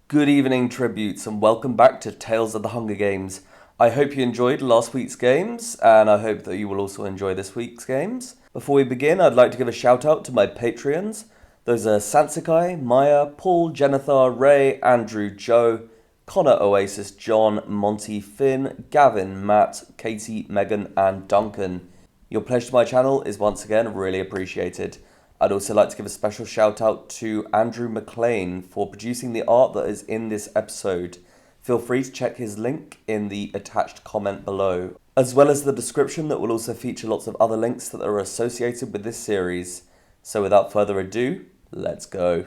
Good evening, tributes, and welcome back to Tales of the Hunger Games. I hope you enjoyed last week's games, and I hope that you will also enjoy this week's games. Before we begin, I'd like to give a shout out to my Patreons. Those are Sansikai, Maya, Paul, Jennifer, Ray, Andrew, Joe, Connor, Oasis, John, Monty, Finn, Gavin, Matt, Katie, Megan, and Duncan. Your pledge to my channel is once again really appreciated. I'd also like to give a special shout out to Andrew McLean for producing the art that is in this episode. Feel free to check his link in the attached comment below, as well as the description that will also feature lots of other links that are associated with this series. So without further ado, let's go.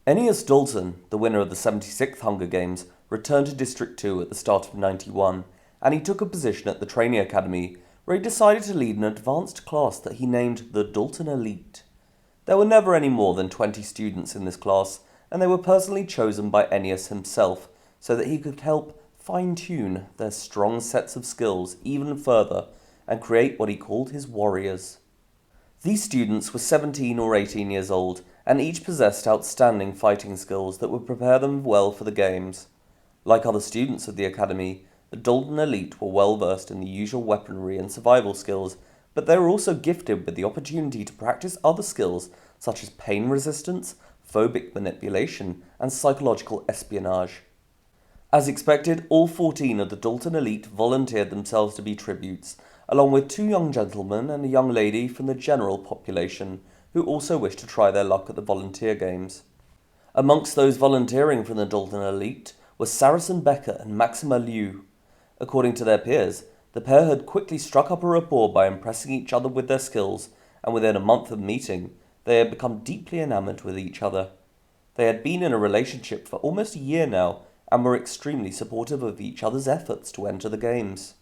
Ennius Dalton, the winner of the 76th Hunger Games, returned to District 2 at the start of 91, and he took a position at the Training Academy, where he decided to lead an advanced class that he named the Dalton Elite. There were never any more than 20 students in this class, and they were personally chosen by Ennius himself, so that he could help fine-tune their strong sets of skills even further and create what he called his warriors. These students were 17 or 18 years old, and each possessed outstanding fighting skills that would prepare them well for the games. Like other students of the academy, the Dalton Elite were well versed in the usual weaponry and survival skills, but they were also gifted with the opportunity to practice other skills such as pain resistance, phobic manipulation, and psychological espionage. As expected, all 14 of the Dalton Elite volunteered themselves to be tributes, along with 2 young gentlemen and a young lady from the general population, who also wished to try their luck at the volunteer games. Amongst those volunteering from the Dalton Elite were Saracen Becker and Maxima Liu. According to their peers, the pair had quickly struck up a rapport by impressing each other with their skills, and within a month of meeting, they had become deeply enamored with each other. They had been in a relationship for almost a year now, and were extremely supportive of each other's efforts to enter the games.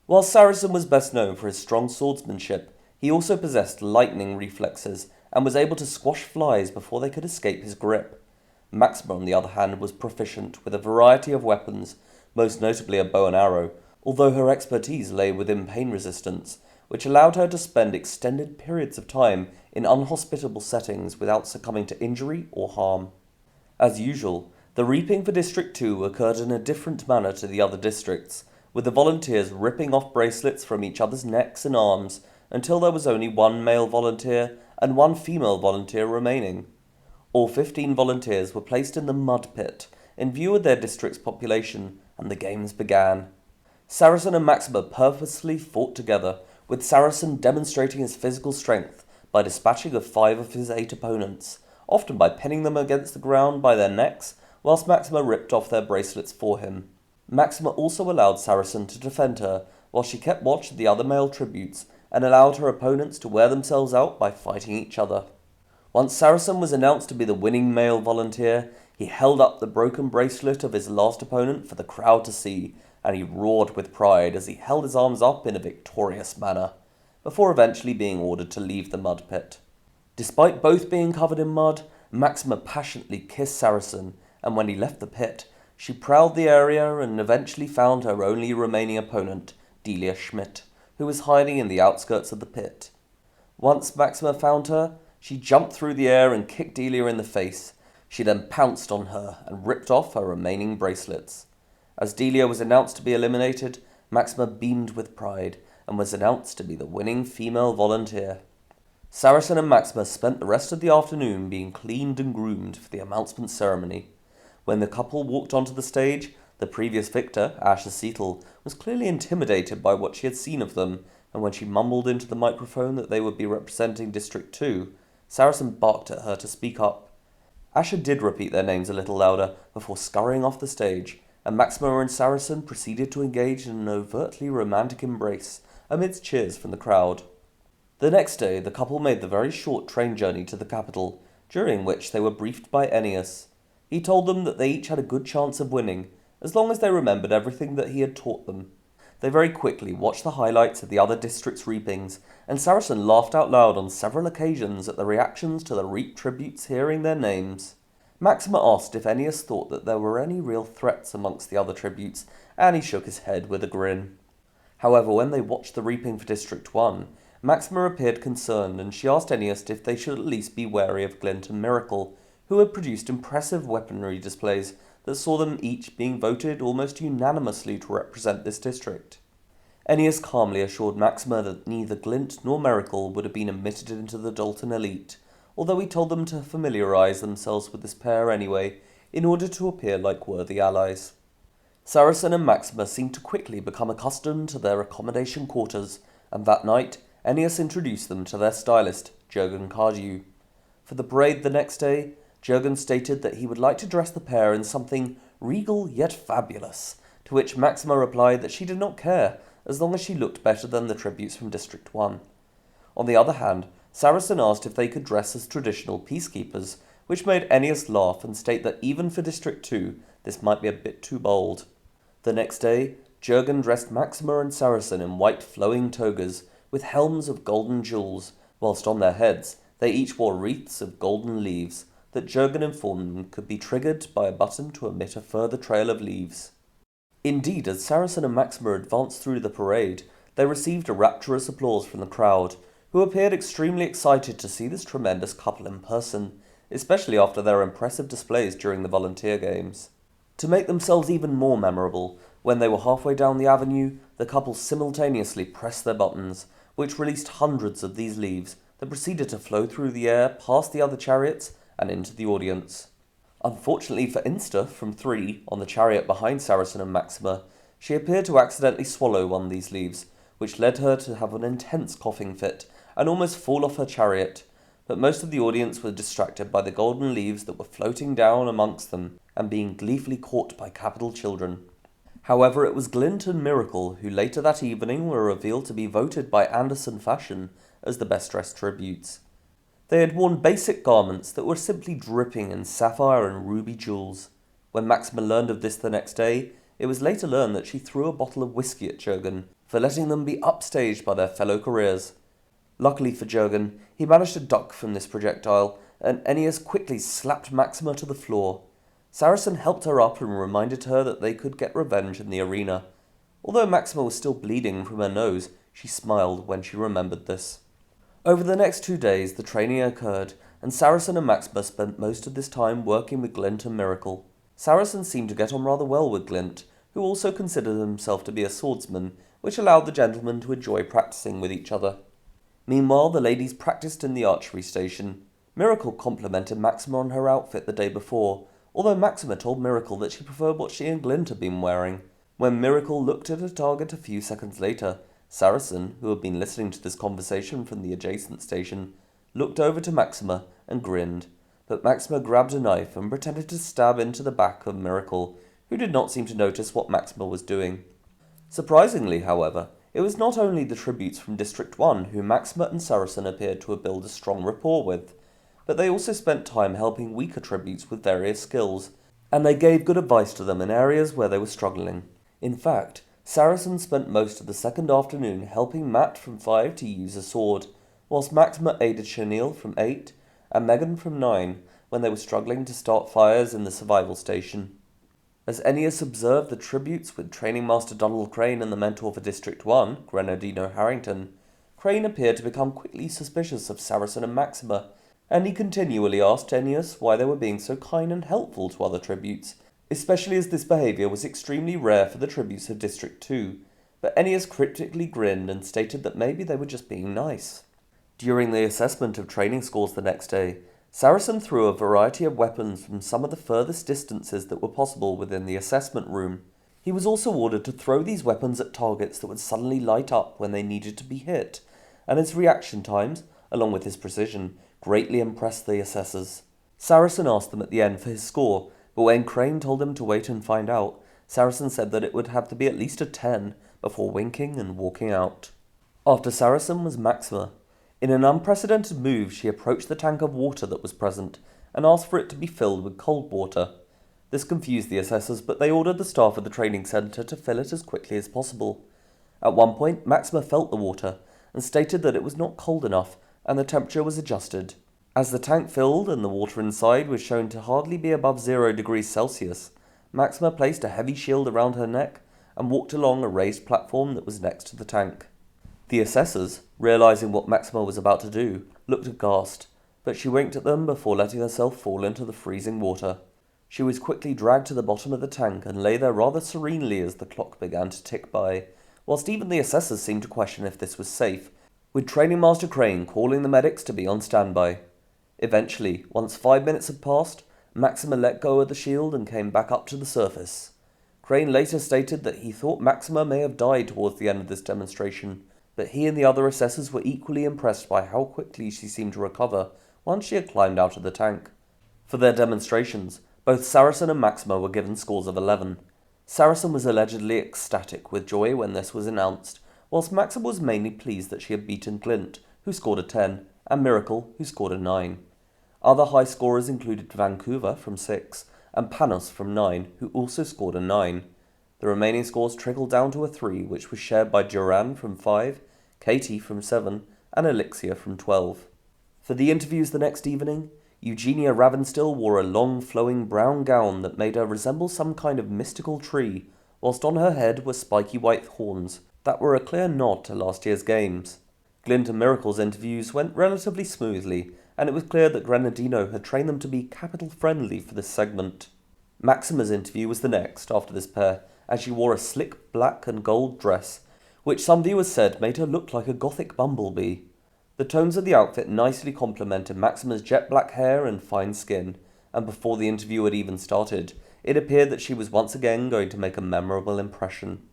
While Saracen was best known for his strong swordsmanship, he also possessed lightning reflexes, and was able to squash flies before they could escape his grip. Maxima, on the other hand, was proficient with a variety of weapons, most notably a bow and arrow, although her expertise lay within pain resistance, which allowed her to spend extended periods of time in unhospitable settings without succumbing to injury or harm. As usual, the reaping for District 2 occurred in a different manner to the other districts, with the volunteers ripping off bracelets from each other's necks and arms until there was only 1 male volunteer and 1 female volunteer remaining. All 15 volunteers were placed in the mud pit, in view of their district's population, and the games began. Saracen and Maxima purposely fought together, with Saracen demonstrating his physical strength by dispatching of 5 of his 8 opponents, often by pinning them against the ground by their necks, whilst Maxima ripped off their bracelets for him. Maxima also allowed Saracen to defend her, while she kept watch of the other male tributes, and allowed her opponents to wear themselves out by fighting each other. Once Saracen was announced to be the winning male volunteer, he held up the broken bracelet of his last opponent for the crowd to see, and he roared with pride as he held his arms up in a victorious manner, before eventually being ordered to leave the mud pit. Despite both being covered in mud, Maxima passionately kissed Saracen, and when he left the pit, she prowled the area and eventually found her only remaining opponent, Delia Schmidt, who was hiding in the outskirts of the pit. Once Maxima found her, she jumped through the air and kicked Delia in the face. She then pounced on her and ripped off her remaining bracelets. As Delia was announced to be eliminated, Maxima beamed with pride and was announced to be the winning female volunteer. Saracen and Maxima spent the rest of the afternoon being cleaned and groomed for the announcement ceremony. When the couple walked onto the stage, the previous victor, Asha Seatle, was clearly intimidated by what she had seen of them, and when she mumbled into the microphone that they would be representing District 2, Saracen barked at her to speak up. Asha did repeat their names a little louder before scurrying off the stage, and Maxima and Saracen proceeded to engage in an overtly romantic embrace amidst cheers from the crowd. The next day, the couple made the very short train journey to the capital, during which they were briefed by Ennius. He told them that they each had a good chance of winning, as long as they remembered everything that he had taught them. They very quickly watched the highlights of the other districts' reapings, and Saracen laughed out loud on several occasions at the reactions to the reap tributes hearing their names. Maxima asked if Ennius thought that there were any real threats amongst the other tributes, and he shook his head with a grin. However, when they watched the reaping for District 1, Maxima appeared concerned, and she asked Ennius if they should at least be wary of Glint and Miracle, who had produced impressive weaponry displays that saw them each being voted almost unanimously to represent this district. Ennius calmly assured Maxima that neither Glint nor Miracle would have been admitted into the Dalton elite, although he told them to familiarise themselves with this pair anyway, in order to appear like worthy allies. Saracen and Maxima seemed to quickly become accustomed to their accommodation quarters, and that night Ennius introduced them to their stylist, Jurgen Cardew. For the parade the next day, Jurgen stated that he would like to dress the pair in something regal yet fabulous, to which Maxima replied that she did not care, as long as she looked better than the tributes from District 1. On the other hand, Saracen asked if they could dress as traditional peacekeepers, which made Ennius laugh and state that even for District 2, this might be a bit too bold. The next day, Jurgen dressed Maxima and Saracen in white flowing togas, with helms of golden jewels, whilst on their heads they each wore wreaths of golden leaves, that Jurgen informed them could be triggered by a button to emit a further trail of leaves. Indeed, as Saracen and Maxima advanced through the parade, they received a rapturous applause from the crowd, who appeared extremely excited to see this tremendous couple in person, especially after their impressive displays during the volunteer games. To make themselves even more memorable, when they were halfway down the avenue, the couple simultaneously pressed their buttons, which released hundreds of these leaves that proceeded to flow through the air past the other chariots and into the audience. Unfortunately for Insta, from 3, on the chariot behind Saracen and Maxima, she appeared to accidentally swallow one of these leaves, which led her to have an intense coughing fit and almost fall off her chariot, but most of the audience were distracted by the golden leaves that were floating down amongst them and being gleefully caught by capital children. However, it was Glint and Miracle who later that evening were revealed to be voted by Anderson Fashion as the best dressed tributes. They had worn basic garments that were simply dripping in sapphire and ruby jewels. When Maxima learned of this the next day, it was later learned that she threw a bottle of whiskey at Jurgen for letting them be upstaged by their fellow careers. Luckily for Jurgen, he managed to duck from this projectile, and Ennius quickly slapped Maxima to the floor. Saracen helped her up and reminded her that they could get revenge in the arena. Although Maxima was still bleeding from her nose, she smiled when she remembered this. Over the next 2 days, the training occurred, and Saracen and Maxima spent most of this time working with Glint and Miracle. Saracen seemed to get on rather well with Glint, who also considered himself to be a swordsman, which allowed the gentlemen to enjoy practicing with each other. Meanwhile, the ladies practiced in the archery station. Miracle complimented Maxima on her outfit the day before, although Maxima told Miracle that she preferred what she and Glint had been wearing. When Miracle looked at her target a few seconds later, Saracen, who had been listening to this conversation from the adjacent station, looked over to Maxima and grinned, but Maxima grabbed a knife and pretended to stab into the back of Miracle, who did not seem to notice what Maxima was doing. Surprisingly, however, it was not only the tributes from District 1 who Maxima and Saracen appeared to have built a strong rapport with, but they also spent time helping weaker tributes with various skills, and they gave good advice to them in areas where they were struggling. In fact, Saracen spent most of the second afternoon helping Matt from 5 to use a sword, whilst Maxima aided Chenille from 8 and Megan from 9 when they were struggling to start fires in the survival station. As Ennius observed the tributes with Training Master Donald Crane and the mentor for District 1, Grenadino Harrington, Crane appeared to become quickly suspicious of Saracen and Maxima, and he continually asked Ennius why they were being so kind and helpful to other tributes, especially as this behaviour was extremely rare for the tributes of District 2, but Ennius cryptically grinned and stated that maybe they were just being nice. During the assessment of training scores the next day, Saracen threw a variety of weapons from some of the furthest distances that were possible within the assessment room. He was also ordered to throw these weapons at targets that would suddenly light up when they needed to be hit, and his reaction times, along with his precision, greatly impressed the assessors. Saracen asked them at the end for his score, but when Crane told him to wait and find out, Saracen said that it would have to be at least a 10 before winking and walking out. After Saracen was Maxima. In an unprecedented move, she approached the tank of water that was present and asked for it to be filled with cold water. This confused the assessors, but they ordered the staff of the training centre to fill it as quickly as possible. At one point, Maxima felt the water and stated that it was not cold enough, and the temperature was adjusted. As the tank filled and the water inside was shown to hardly be above 0 degrees Celsius, Maxima placed a heavy shield around her neck and walked along a raised platform that was next to the tank. The assessors, realizing what Maxima was about to do, looked aghast, but she winked at them before letting herself fall into the freezing water. She was quickly dragged to the bottom of the tank and lay there rather serenely as the clock began to tick by, whilst even the assessors seemed to question if this was safe, with Training Master Crane calling the medics to be on standby. Eventually, once 5 minutes had passed, Maxima let go of the shield and came back up to the surface. Crane later stated that he thought Maxima may have died towards the end of this demonstration, but he and the other assessors were equally impressed by how quickly she seemed to recover once she had climbed out of the tank. For their demonstrations, both Saracen and Maxima were given scores of 11. Saracen was allegedly ecstatic with joy when this was announced, whilst Maxima was mainly pleased that she had beaten Glint, who scored a 10, and Miracle, who scored a 9. Other high scorers included Vancouver from 6, and Panos from 9, who also scored a 9. The remaining scores trickled down to a 3, which was shared by Duran from 5, Katie from 7, and Elixir from 12. For the interviews the next evening, Eugenia Ravenstill wore a long flowing brown gown that made her resemble some kind of mystical tree, whilst on her head were spiky white horns that were a clear nod to last year's games. Glint and Miracle's interviews went relatively smoothly, and it was clear that Grenadino had trained them to be capital friendly for this segment. Maxima's interview was the next after this pair, as she wore a slick black and gold dress, which some viewers said made her look like a gothic bumblebee. The tones of the outfit nicely complemented Maxima's jet black hair and fine skin, and before the interview had even started, it appeared that she was once again going to make a memorable impression.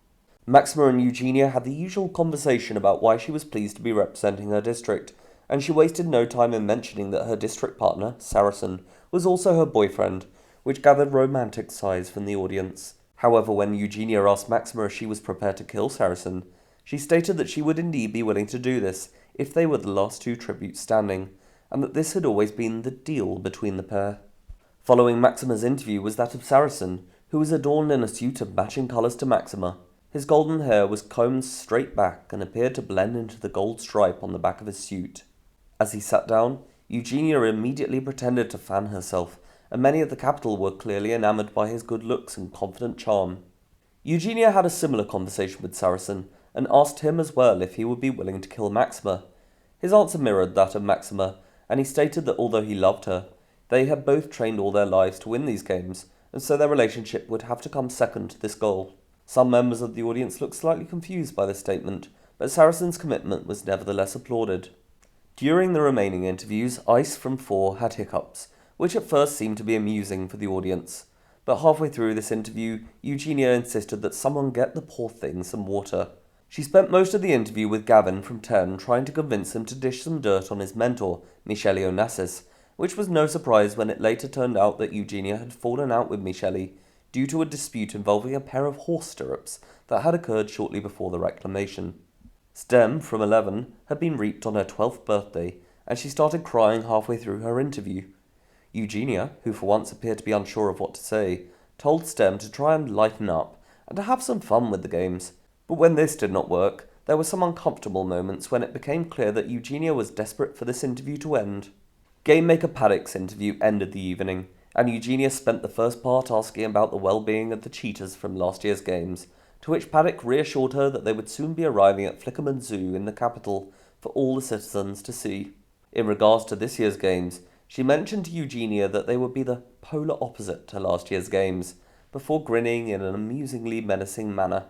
Maxima and Eugenia had the usual conversation about why she was pleased to be representing her district, and she wasted no time in mentioning that her district partner, Saracen, was also her boyfriend, which gathered romantic sighs from the audience. However, when Eugenia asked Maxima if she was prepared to kill Saracen, she stated that she would indeed be willing to do this if they were the last two tributes standing, and that this had always been the deal between the pair. Following Maxima's interview was that of Saracen, who was adorned in a suit of matching colours to Maxima. His golden hair was combed straight back and appeared to blend into the gold stripe on the back of his suit. As he sat down, Eugenia immediately pretended to fan herself, and many at the capital were clearly enamoured by his good looks and confident charm. Eugenia had a similar conversation with Saracen, and asked him as well if he would be willing to kill Maxima. His answer mirrored that of Maxima, and he stated that although he loved her, they had both trained all their lives to win these games, and so their relationship would have to come second to this goal. Some members of the audience looked slightly confused by this statement, but Saracen's commitment was nevertheless applauded. During the remaining interviews, Ice from 4 had hiccups, which at first seemed to be amusing for the audience. But halfway through this interview, Eugenia insisted that someone get the poor thing some water. She spent most of the interview with Gavin from 10 trying to convince him to dish some dirt on his mentor, Michele Onassis, which was no surprise when it later turned out that Eugenia had fallen out with Michele due to a dispute involving a pair of horse stirrups that had occurred shortly before the reclamation. Stem, from 11, had been reaped on her 12th birthday, and she started crying halfway through her interview. Eugenia, who for once appeared to be unsure of what to say, told Stem to try and lighten up and to have some fun with the games. But when this did not work, there were some uncomfortable moments when it became clear that Eugenia was desperate for this interview to end. Game Maker Paddock's interview ended the evening, and Eugenia spent the first part asking about the well-being of the cheetahs from last year's games, to which Paddock reassured her that they would soon be arriving at Flickerman Zoo in the capital for all the citizens to see. In regards to this year's games, she mentioned to Eugenia that they would be the polar opposite to last year's games, before grinning in an amusingly menacing manner.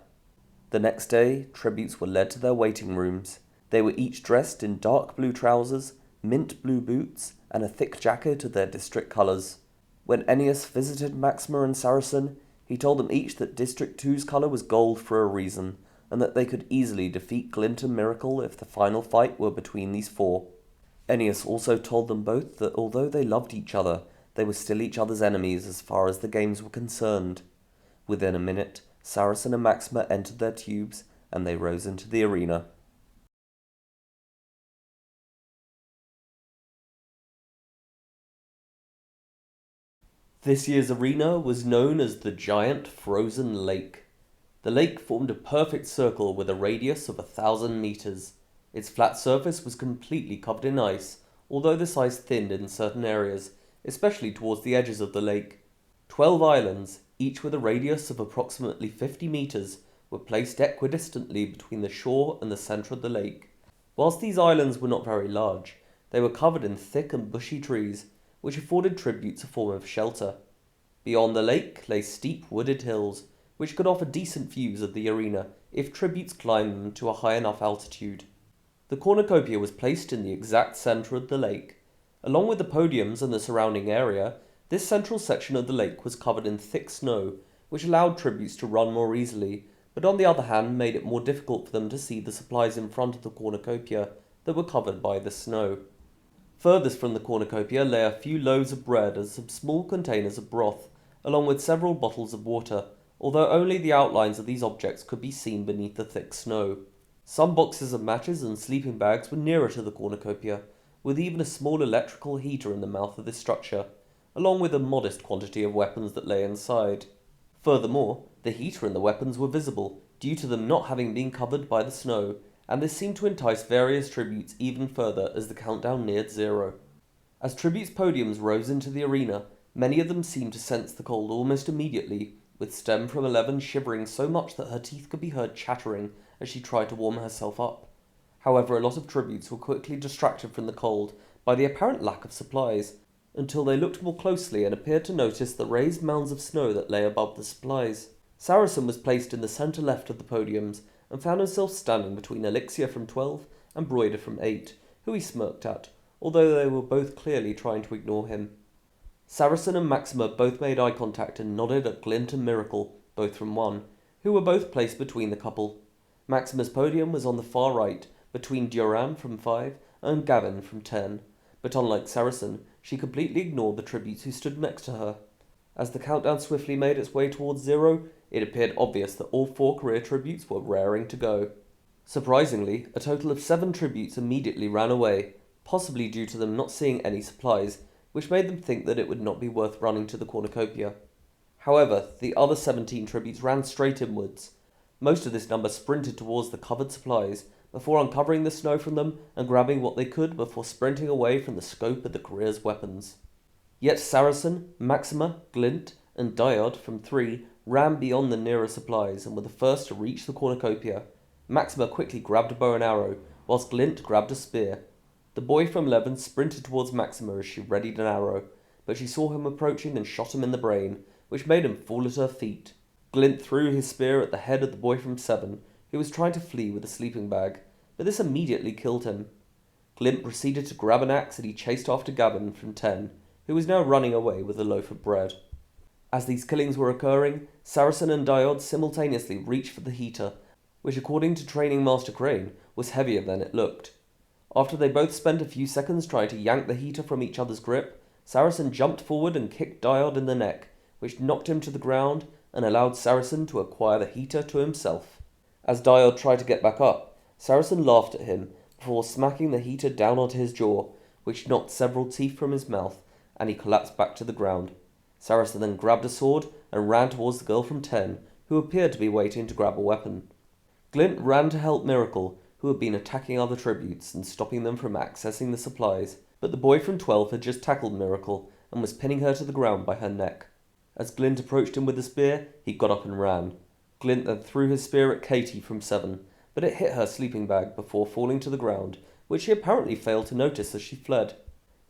The next day, tributes were led to their waiting rooms. They were each dressed in dark blue trousers, mint blue boots, and a thick jacket of their district colours. When Ennius visited Maxima and Saracen, he told them each that District 2's colour was gold for a reason, and that they could easily defeat Glint and Miracle if the final fight were between these four. Ennius also told them both that although they loved each other, they were still each other's enemies as far as the games were concerned. Within a minute, Saracen and Maxima entered their tubes, and they rose into the arena. This year's arena was known as the Giant Frozen Lake. The lake formed a perfect circle with a radius of 1,000 meters. Its flat surface was completely covered in ice, although this ice thinned in certain areas, especially towards the edges of the lake. 12 islands, each with a radius of approximately 50 meters, were placed equidistantly between the shore and the center of the lake. Whilst these islands were not very large, They were covered in thick and bushy trees, which afforded tributes a form of shelter. Beyond the lake lay steep wooded hills, which could offer decent views of the arena if tributes climbed them to a high enough altitude. The cornucopia was placed in the exact centre of the lake. Along with the podiums and the surrounding area, this central section of the lake was covered in thick snow, which allowed tributes to run more easily, but on the other hand made it more difficult for them to see the supplies in front of the cornucopia that were covered by the snow. Furthest from the cornucopia lay a few loaves of bread and some small containers of broth, along with several bottles of water, although only the outlines of these objects could be seen beneath the thick snow. Some boxes of matches and sleeping bags were nearer to the cornucopia, with even a small electrical heater in the mouth of this structure, along with a modest quantity of weapons that lay inside. Furthermore, the heater and the weapons were visible, due to them not having been covered by the snow, and this seemed to entice various tributes even further as the countdown neared 0. As tributes' podiums rose into the arena, many of them seemed to sense the cold almost immediately, with Stem from 11 shivering so much that her teeth could be heard chattering as she tried to warm herself up. However, a lot of tributes were quickly distracted from the cold by the apparent lack of supplies, until they looked more closely and appeared to notice the raised mounds of snow that lay above the supplies. Saracen was placed in the centre left of the podiums, and found himself standing between Elixir from 12 and Broider from 8, who he smirked at, although they were both clearly trying to ignore him. Saracen and Maxima both made eye contact and nodded at Glint and Miracle, both from 1, who were both placed between the couple. Maxima's podium was on the far right, between Duran from 5 and Gavin from 10, but unlike Saracen, she completely ignored the tributes who stood next to her. As the countdown swiftly made its way towards 0, it appeared obvious that all 4 career tributes were raring to go. Surprisingly, a total of 7 tributes immediately ran away, possibly due to them not seeing any supplies, which made them think that it would not be worth running to the cornucopia. However, the other 17 tributes ran straight inwards. Most of this number sprinted towards the covered supplies, before uncovering the snow from them and grabbing what they could before sprinting away from the scope of the career's weapons. Yet Saracen, Maxima, Glint, and Diod from 3 ran beyond the nearer supplies and were the first to reach the cornucopia. Maxima quickly grabbed a bow and arrow, whilst Glint grabbed a spear. The boy from 11 sprinted towards Maxima as she readied an arrow, but she saw him approaching and shot him in the brain, which made him fall at her feet. Glint threw his spear at the head of the boy from 7, who was trying to flee with a sleeping bag, but this immediately killed him. Glint proceeded to grab an axe and he chased after Gavin from 10, who was now running away with a loaf of bread. As these killings were occurring, Saracen and Diod simultaneously reached for the heater, which according to Training Master Crane was heavier than it looked. After they both spent a few seconds trying to yank the heater from each other's grip, Saracen jumped forward and kicked Diod in the neck, which knocked him to the ground and allowed Saracen to acquire the heater to himself. As Diod tried to get back up, Saracen laughed at him before smacking the heater down onto his jaw, which knocked several teeth from his mouth, and he collapsed back to the ground. Saracen then grabbed a sword and ran towards the girl from 10, who appeared to be waiting to grab a weapon. Glint ran to help Miracle, who had been attacking other tributes and stopping them from accessing the supplies, but the boy from 12 had just tackled Miracle and was pinning her to the ground by her neck. As Glint approached him with the spear, he got up and ran. Glint then threw his spear at Katie from 7, but it hit her sleeping bag before falling to the ground, which she apparently failed to notice as she fled.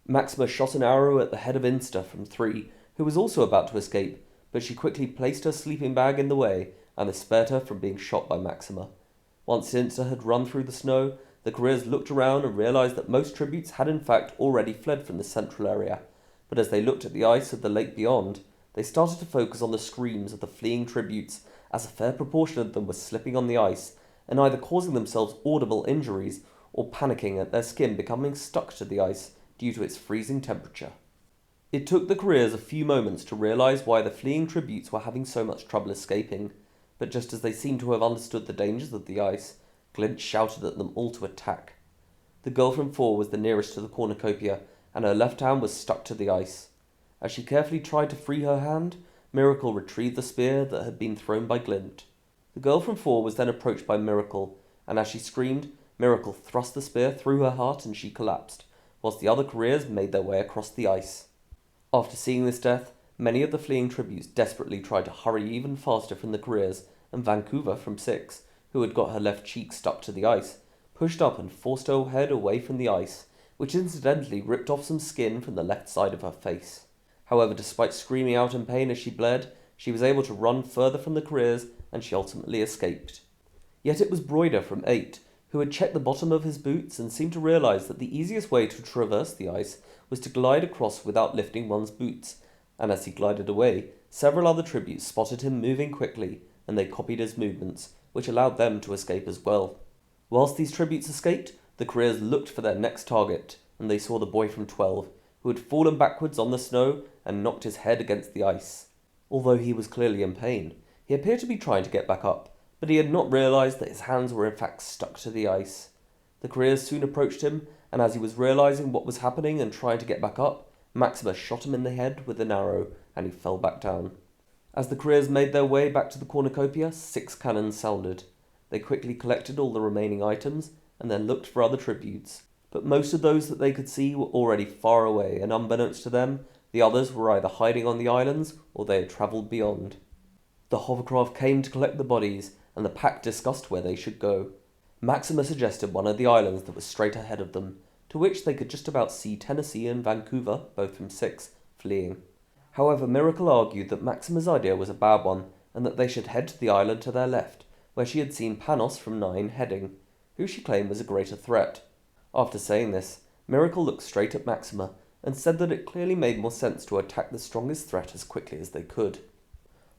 Maxima shot an arrow at the head of Insta from 3, who was also about to escape, but she quickly placed her sleeping bag in the way, and this spared her from being shot by Maxima. Once Insta had run through the snow, the careers looked around and realized that most tributes had in fact already fled from the central area, but as they looked at the ice of the lake beyond, they started to focus on the screams of the fleeing tributes, as a fair proportion of them were slipping on the ice, and either causing themselves audible injuries or panicking at their skin becoming stuck to the ice due to its freezing temperature. It took the careers a few moments to realize why the fleeing tributes were having so much trouble escaping, but just as they seemed to have understood the dangers of the ice, Glint shouted at them all to attack. The girl from 4 was the nearest to the cornucopia, and her left hand was stuck to the ice. As she carefully tried to free her hand, Miracle retrieved the spear that had been thrown by Glint. The girl from 4 was then approached by Miracle, and as she screamed, Miracle thrust the spear through her heart and she collapsed, whilst the other careers made their way across the ice. After seeing this death, many of the fleeing tributes desperately tried to hurry even faster from the careers, and Vancouver from 6, who had got her left cheek stuck to the ice, pushed up and forced her head away from the ice, which incidentally ripped off some skin from the left side of her face. However, despite screaming out in pain as she bled, she was able to run further from the careers, and she ultimately escaped. Yet it was Broider from 8, who had checked the bottom of his boots and seemed to realise that the easiest way to traverse the ice was to glide across without lifting one's boots, and as he glided away, several other tributes spotted him moving quickly, and they copied his movements, which allowed them to escape as well. Whilst these tributes escaped, the careers looked for their next target, and they saw the boy from 12, who had fallen backwards on the snow and knocked his head against the ice. Although he was clearly in pain, he appeared to be trying to get back up, but he had not realised that his hands were in fact stuck to the ice. The careers soon approached him, and as he was realising what was happening and trying to get back up, Maxima shot him in the head with an arrow, and he fell back down. As the careers made their way back to the cornucopia, 6 cannons sounded. They quickly collected all the remaining items, and then looked for other tributes. But most of those that they could see were already far away, and unbeknownst to them, the others were either hiding on the islands, or they had travelled beyond. The hovercraft came to collect the bodies, and the pack discussed where they should go. Maxima suggested one of the islands that was straight ahead of them, to which they could just about see Tennessee and Vancouver, both from 6, fleeing. However, Miracle argued that Maxima's idea was a bad one, and that they should head to the island to their left, where she had seen Panos from 9 heading, who she claimed was a greater threat. After saying this, Miracle looked straight at Maxima, and said that it clearly made more sense to attack the strongest threat as quickly as they could.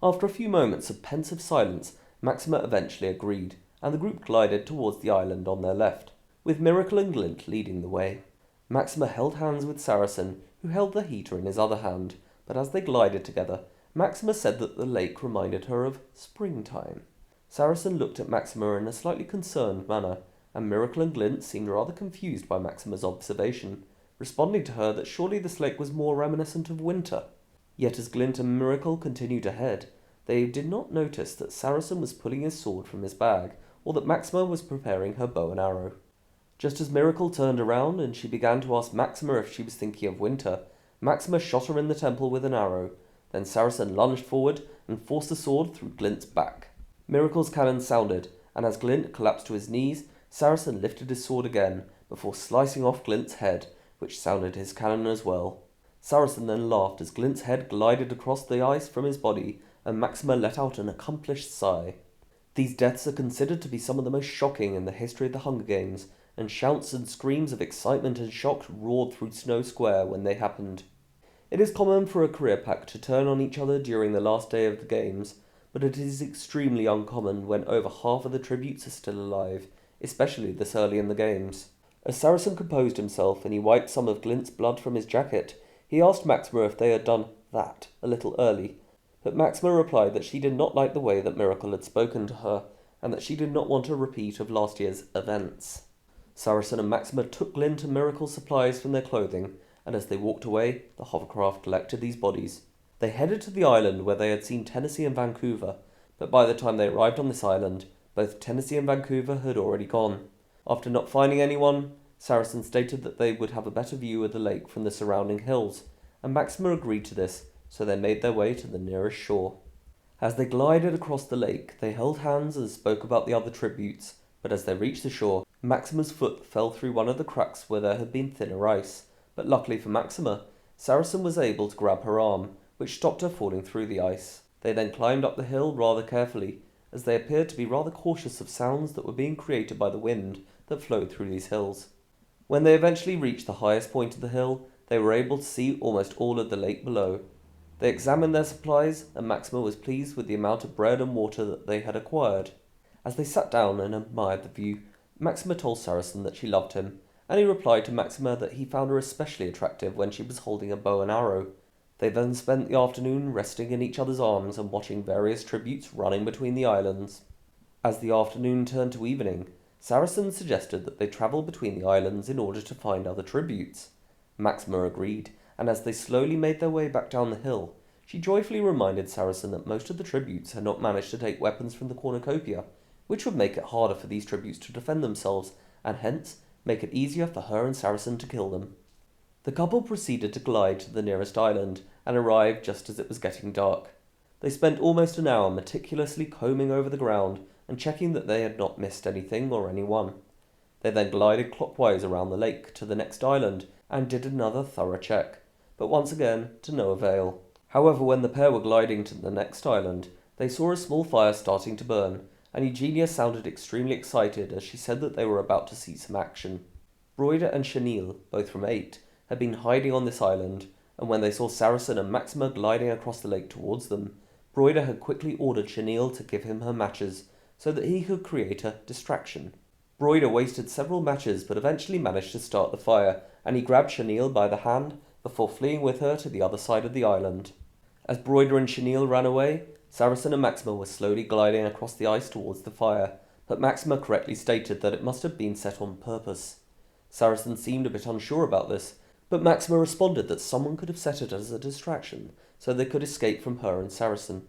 After a few moments of pensive silence, Maxima eventually agreed, and the group glided towards the island on their left, with Miracle and Glint leading the way. Maxima held hands with Saracen, who held the heater in his other hand, but as they glided together, Maxima said that the lake reminded her of springtime. Saracen looked at Maxima in a slightly concerned manner, and Miracle and Glint seemed rather confused by Maxima's observation, responding to her that surely this lake was more reminiscent of winter. Yet as Glint and Miracle continued ahead, they did not notice that Saracen was pulling his sword from his bag, or that Maxima was preparing her bow and arrow. Just as Miracle turned around and she began to ask Maxima if she was thinking of winter, Maxima shot her in the temple with an arrow. Then Saracen lunged forward and forced the sword through Glint's back. Miracle's cannon sounded, and as Glint collapsed to his knees, Saracen lifted his sword again, before slicing off Glint's head, which sounded his cannon as well. Saracen then laughed as Glint's head glided across the ice from his body, and Maxima let out an accomplished sigh. These deaths are considered to be some of the most shocking in the history of the Hunger Games, and shouts and screams of excitement and shock roared through Snow Square when they happened. It is common for a career pack to turn on each other during the last day of the games, but it is extremely uncommon when over half of the tributes are still alive, especially this early in the games. As Saracen composed himself and he wiped some of Glint's blood from his jacket, he asked Maxima if they had done that a little early, but Maxima replied that she did not like the way that Miracle had spoken to her, and that she did not want a repeat of last year's events. Saracen and Maxima took Glint and Miracle's supplies from their clothing, and as they walked away, the hovercraft collected these bodies. They headed to the island where they had seen Tennessee and Vancouver, but by the time they arrived on this island, both Tennessee and Vancouver had already gone. After not finding anyone, Saracen stated that they would have a better view of the lake from the surrounding hills, and Maxima agreed to this, so they made their way to the nearest shore. As they glided across the lake, they held hands and spoke about the other tributes, but as they reached the shore, Maxima's foot fell through one of the cracks where there had been thinner ice, but luckily for Maxima, Saracen was able to grab her arm, which stopped her falling through the ice. They then climbed up the hill rather carefully, as they appeared to be rather cautious of sounds that were being created by the wind that flowed through these hills. When they eventually reached the highest point of the hill, they were able to see almost all of the lake below. They examined their supplies, and Maxima was pleased with the amount of bread and water that they had acquired. As they sat down and admired the view, Maxima told Saracen that she loved him, and he replied to Maxima that he found her especially attractive when she was holding a bow and arrow. They then spent the afternoon resting in each other's arms and watching various tributes running between the islands. As the afternoon turned to evening, Saracen suggested that they travel between the islands in order to find other tributes. Maxima agreed, and as they slowly made their way back down the hill, she joyfully reminded Saracen that most of the tributes had not managed to take weapons from the cornucopia, which would make it harder for these tributes to defend themselves, and hence make it easier for her and Saracen to kill them. The couple proceeded to glide to the nearest island, and arrived just as it was getting dark. They spent almost an hour meticulously combing over the ground, and checking that they had not missed anything or anyone. They then glided clockwise around the lake to the next island and did another thorough check, but once again to no avail. However, when the pair were gliding to the next island, they saw a small fire starting to burn, and Eugenia sounded extremely excited as she said that they were about to see some action. Broider and Chenille, both from 8, had been hiding on this island, and when they saw Saracen and Maxima gliding across the lake towards them, Broider had quickly ordered Chenille to give him her matches so that he could create a distraction. Broider wasted several matches but eventually managed to start the fire, and he grabbed Chenille by the hand before fleeing with her to the other side of the island. As Broider and Chenille ran away, Saracen and Maxima were slowly gliding across the ice towards the fire, but Maxima correctly stated that it must have been set on purpose. Saracen seemed a bit unsure about this, but Maxima responded that someone could have set it as a distraction so they could escape from her and Saracen.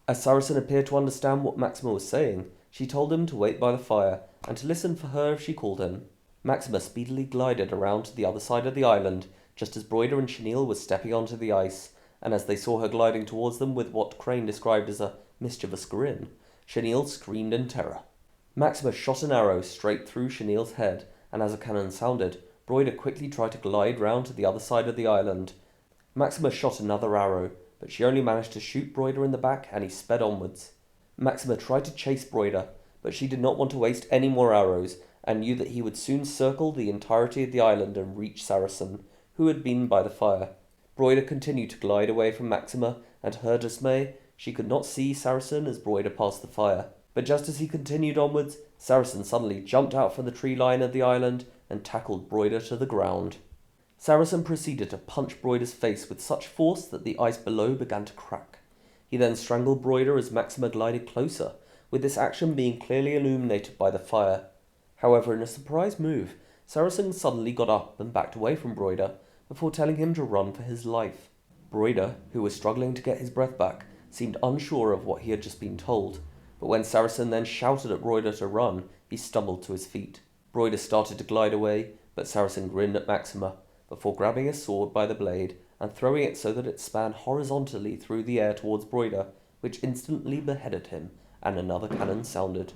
As Saracen appeared to understand what Maxima was saying, she told him to wait by the fire and to listen for her if she called him. Maxima speedily glided around to the other side of the island just as Broider and Chenille were stepping onto the ice, and as they saw her gliding towards them with what Crane described as a mischievous grin, Chenille screamed in terror. Maxima shot an arrow straight through Chenille's head, and as a cannon sounded, Broider quickly tried to glide round to the other side of the island. Maxima shot another arrow, but she only managed to shoot Broider in the back, and he sped onwards. Maxima tried to chase Broider, but she did not want to waste any more arrows, and knew that he would soon circle the entirety of the island and reach Saracen, who had been by the fire. Broider continued to glide away from Maxima, and to her dismay, she could not see Saracen as Broider passed the fire. But just as he continued onwards, Saracen suddenly jumped out from the tree line of the island and tackled Broider to the ground. Saracen proceeded to punch Broider's face with such force that the ice below began to crack. He then strangled Broider as Maxima glided closer, with this action being clearly illuminated by the fire. However, in a surprise move, Saracen suddenly got up and backed away from Broider, before telling him to run for his life. Broider, who was struggling to get his breath back, seemed unsure of what he had just been told, but when Saracen then shouted at Broider to run, he stumbled to his feet. Broider started to glide away, but Saracen grinned at Maxima, before grabbing his sword by the blade and throwing it so that it span horizontally through the air towards Broider, which instantly beheaded him, and another cannon sounded.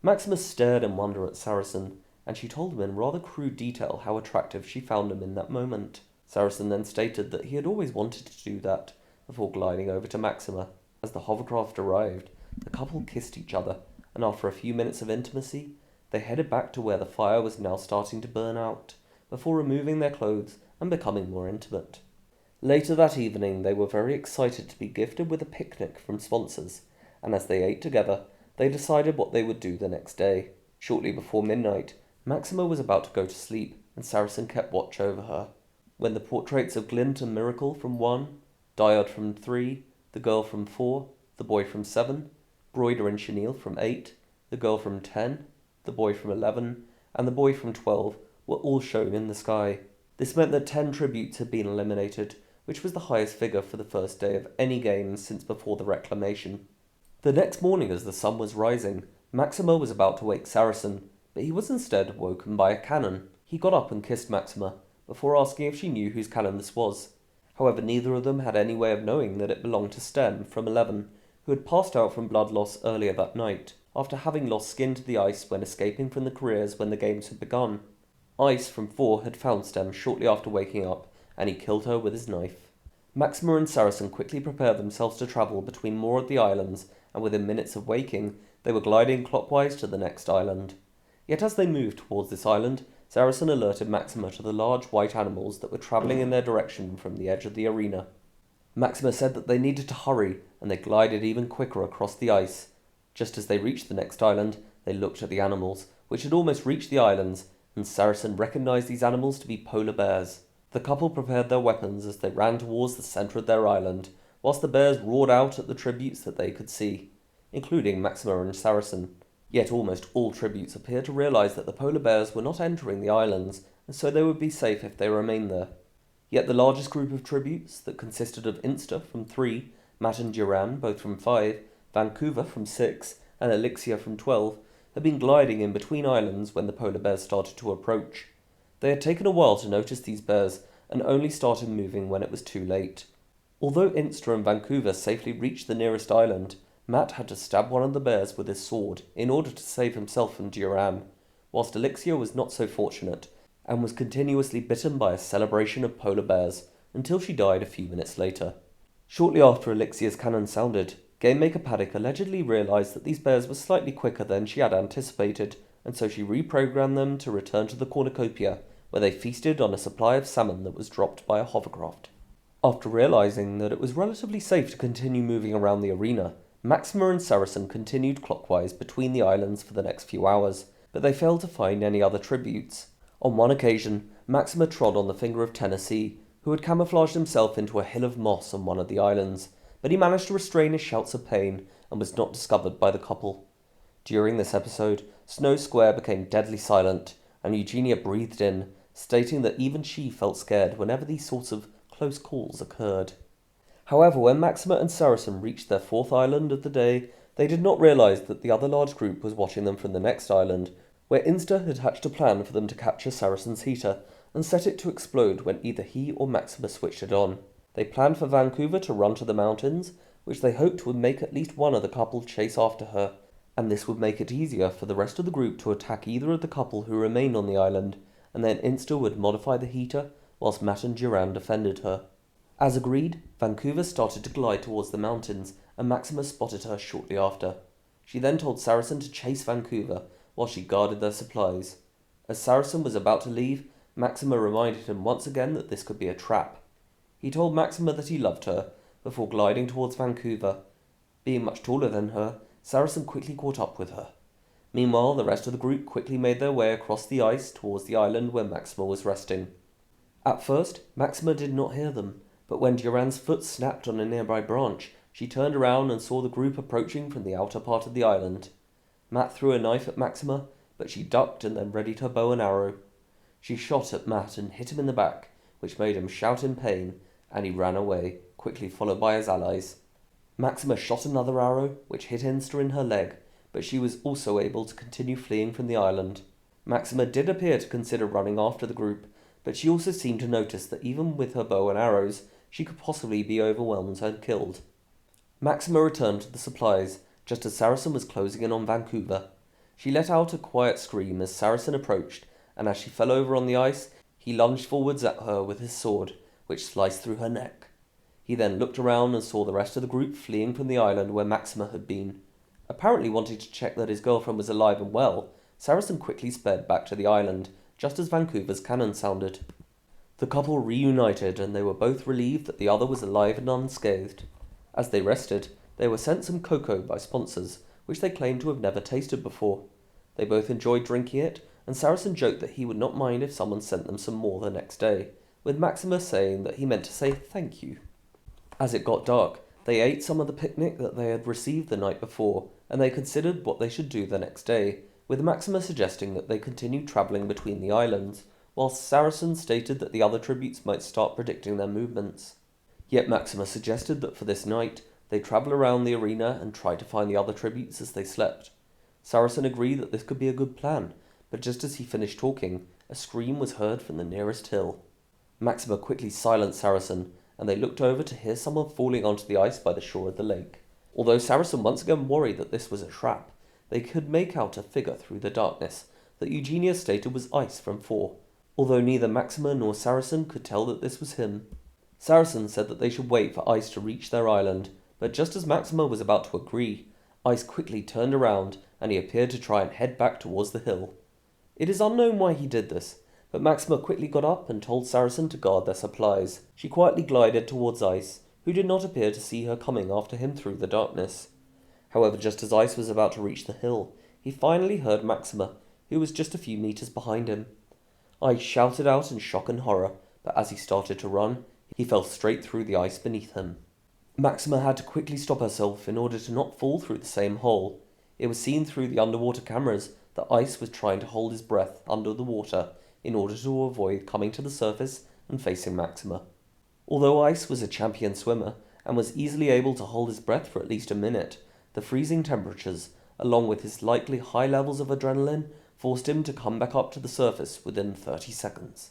Maxima stared in wonder at Saracen, and she told him in rather crude detail how attractive she found him in that moment. Saracen then stated that he had always wanted to do that, before gliding over to Maxima. As the hovercraft arrived, the couple kissed each other, and after a few minutes of intimacy, they headed back to where the fire was now starting to burn out, before removing their clothes and becoming more intimate. Later that evening, they were very excited to be gifted with a picnic from sponsors, and as they ate together, they decided what they would do the next day. Shortly before midnight, Maxima was about to go to sleep, and Saracen kept watch over her. When the portraits of Glint and Miracle from 1, Dyard from 3, the girl from 4, the boy from 7, Broider and Chenille from 8, the girl from 10, the boy from 11, and the boy from 12 were all shown in the sky. This meant that 10 tributes had been eliminated, which was the highest figure for the first day of any games since before the reclamation. The next morning, as the sun was rising, Maxima was about to wake Saracen, but he was instead woken by a cannon. He got up and kissed Maxima, before asking if she knew whose cannon this was. However, neither of them had any way of knowing that it belonged to Stem from 11, who had passed out from blood loss earlier that night, after having lost skin to the ice when escaping from the careers when the games had begun. Ice from 4 had found Stem shortly after waking up, and he killed her with his knife. Maxima and Saracen quickly prepared themselves to travel between more of the islands, and within minutes of waking, they were gliding clockwise to the next island. Yet as they moved towards this island, Saracen alerted Maxima to the large white animals that were travelling in their direction from the edge of the arena. Maxima said that they needed to hurry, and they glided even quicker across the ice. Just as they reached the next island, they looked at the animals, which had almost reached the islands, and Saracen recognized these animals to be polar bears. The couple prepared their weapons as they ran towards the centre of their island, whilst the bears roared out at the tributes that they could see, including Maxima and Saracen. Yet almost all tributes appeared to realize that the polar bears were not entering the islands, and so they would be safe if they remained there. Yet the largest group of tributes, that consisted of Insta from 3, Matt and Duran, both from 5, Vancouver from 6, and Elixir from 12, had been gliding in between islands when the polar bears started to approach. They had taken a while to notice these bears, and only started moving when it was too late. Although Insta and Vancouver safely reached the nearest island, Matt had to stab one of the bears with his sword in order to save himself and Duran. whilst Elixir was not so fortunate, and was continuously bitten by a celebration of polar bears, until she died a few minutes later. Shortly after Elixir's cannon sounded, Game Maker Paddock allegedly realised that these bears were slightly quicker than she had anticipated, and so she reprogrammed them to return to the cornucopia, where they feasted on a supply of salmon that was dropped by a hovercraft. After realising that it was relatively safe to continue moving around the arena, Maxima and Saracen continued clockwise between the islands for the next few hours, but they failed to find any other tributes. On one occasion, Maxima trod on the finger of Tennessee, who had camouflaged himself into a hill of moss on one of the islands, but he managed to restrain his shouts of pain and was not discovered by the couple. During this episode, Snow Square became deadly silent, and Eugenia breathed in, stating that even she felt scared whenever these sorts of close calls occurred. However, when Maxima and Saracen reached their fourth island of the day, they did not realise that the other large group was watching them from the next island, where Insta had hatched a plan for them to capture Saracen's heater and set it to explode when either he or Maxima switched it on. They planned for Vancouver to run to the mountains, which they hoped would make at least one of the couple chase after her, and this would make it easier for the rest of the group to attack either of the couple who remained on the island, and then Insta would modify the heater whilst Matt and Duran defended her. As agreed, Vancouver started to glide towards the mountains, and Maxima spotted her shortly after. She then told Saracen to chase Vancouver while she guarded their supplies. As Saracen was about to leave, Maxima reminded him once again that this could be a trap. He told Maxima that he loved her, before gliding towards Vancouver. Being much taller than her, Saracen quickly caught up with her. Meanwhile, the rest of the group quickly made their way across the ice towards the island where Maxima was resting. At first, Maxima did not hear them, but when Duran's foot snapped on a nearby branch, she turned around and saw the group approaching from the outer part of the island. Matt threw a knife at Maxima, but she ducked and then readied her bow and arrow. She shot at Matt and hit him in the back, which made him shout in pain, and he ran away, quickly followed by his allies. Maxima shot another arrow, which hit Insta in her leg, but she was also able to continue fleeing from the island. Maxima did appear to consider running after the group, but she also seemed to notice that even with her bow and arrows, she could possibly be overwhelmed and killed. Maxima returned to the supplies, just as Saracen was closing in on Vancouver. She let out a quiet scream as Saracen approached, and as she fell over on the ice, he lunged forwards at her with his sword, which sliced through her neck. He then looked around and saw the rest of the group fleeing from the island where Maxima had been. Apparently wanting to check that his girlfriend was alive and well, Saracen quickly sped back to the island, just as Vancouver's cannon sounded. The couple reunited, and they were both relieved that the other was alive and unscathed. As they rested, they were sent some cocoa by sponsors, which they claimed to have never tasted before. They both enjoyed drinking it, and Saracen joked that he would not mind if someone sent them some more the next day, with Maxima saying that he meant to say thank you. As it got dark, they ate some of the picnic that they had received the night before, and they considered what they should do the next day, with Maxima suggesting that they continue travelling between the islands, whilst Saracen stated that the other tributes might start predicting their movements. Yet Maxima suggested that for this night, they travel around the arena and try to find the other tributes as they slept. Saracen agreed that this could be a good plan, but just as he finished talking, a scream was heard from the nearest hill. Maxima quickly silenced Saracen, and they looked over to hear someone falling onto the ice by the shore of the lake. Although Saracen once again worried that this was a trap, they could make out a figure through the darkness that Eugenia stated was Ice from 4, although neither Maxima nor Saracen could tell that this was him. Saracen said that they should wait for Ice to reach their island, but just as Maxima was about to agree, Ice quickly turned around and he appeared to try and head back towards the hill. It is unknown why he did this, but Maxima quickly got up and told Saracen to guard their supplies. She quietly glided towards Ice, who did not appear to see her coming after him through the darkness. However, just as Ice was about to reach the hill, he finally heard Maxima, who was just a few meters behind him. Ice shouted out in shock and horror, but as he started to run, he fell straight through the ice beneath him. Maxima had to quickly stop herself in order to not fall through the same hole. It was seen through the underwater cameras that Ice was trying to hold his breath under the water in order to avoid coming to the surface and facing Maxima. Although Ice was a champion swimmer and was easily able to hold his breath for at least a minute, the freezing temperatures, along with his likely high levels of adrenaline, forced him to come back up to the surface within 30 seconds.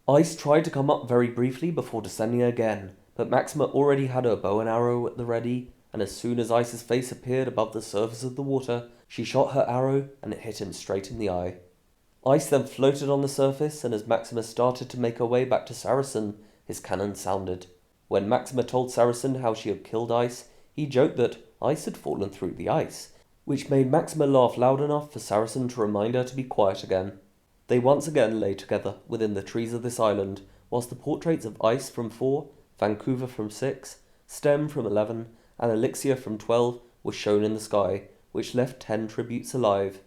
Ice tried to come up very briefly before descending again, but Maxima already had her bow and arrow at the ready, and as soon as Ice's face appeared above the surface of the water, she shot her arrow and it hit him straight in the eye. Ice then floated on the surface, and as Maxima started to make her way back to Saracen, his cannon sounded. When Maxima told Saracen how she had killed Ice, he joked that Ice had fallen through the ice, which made Maxima laugh loud enough for Saracen to remind her to be quiet again. They once again lay together within the trees of this island, whilst the portraits of Ice from 4, Vancouver from 6, Stem from 11, and Elixir from 12 were shown in the sky, which left 10 tributes alive.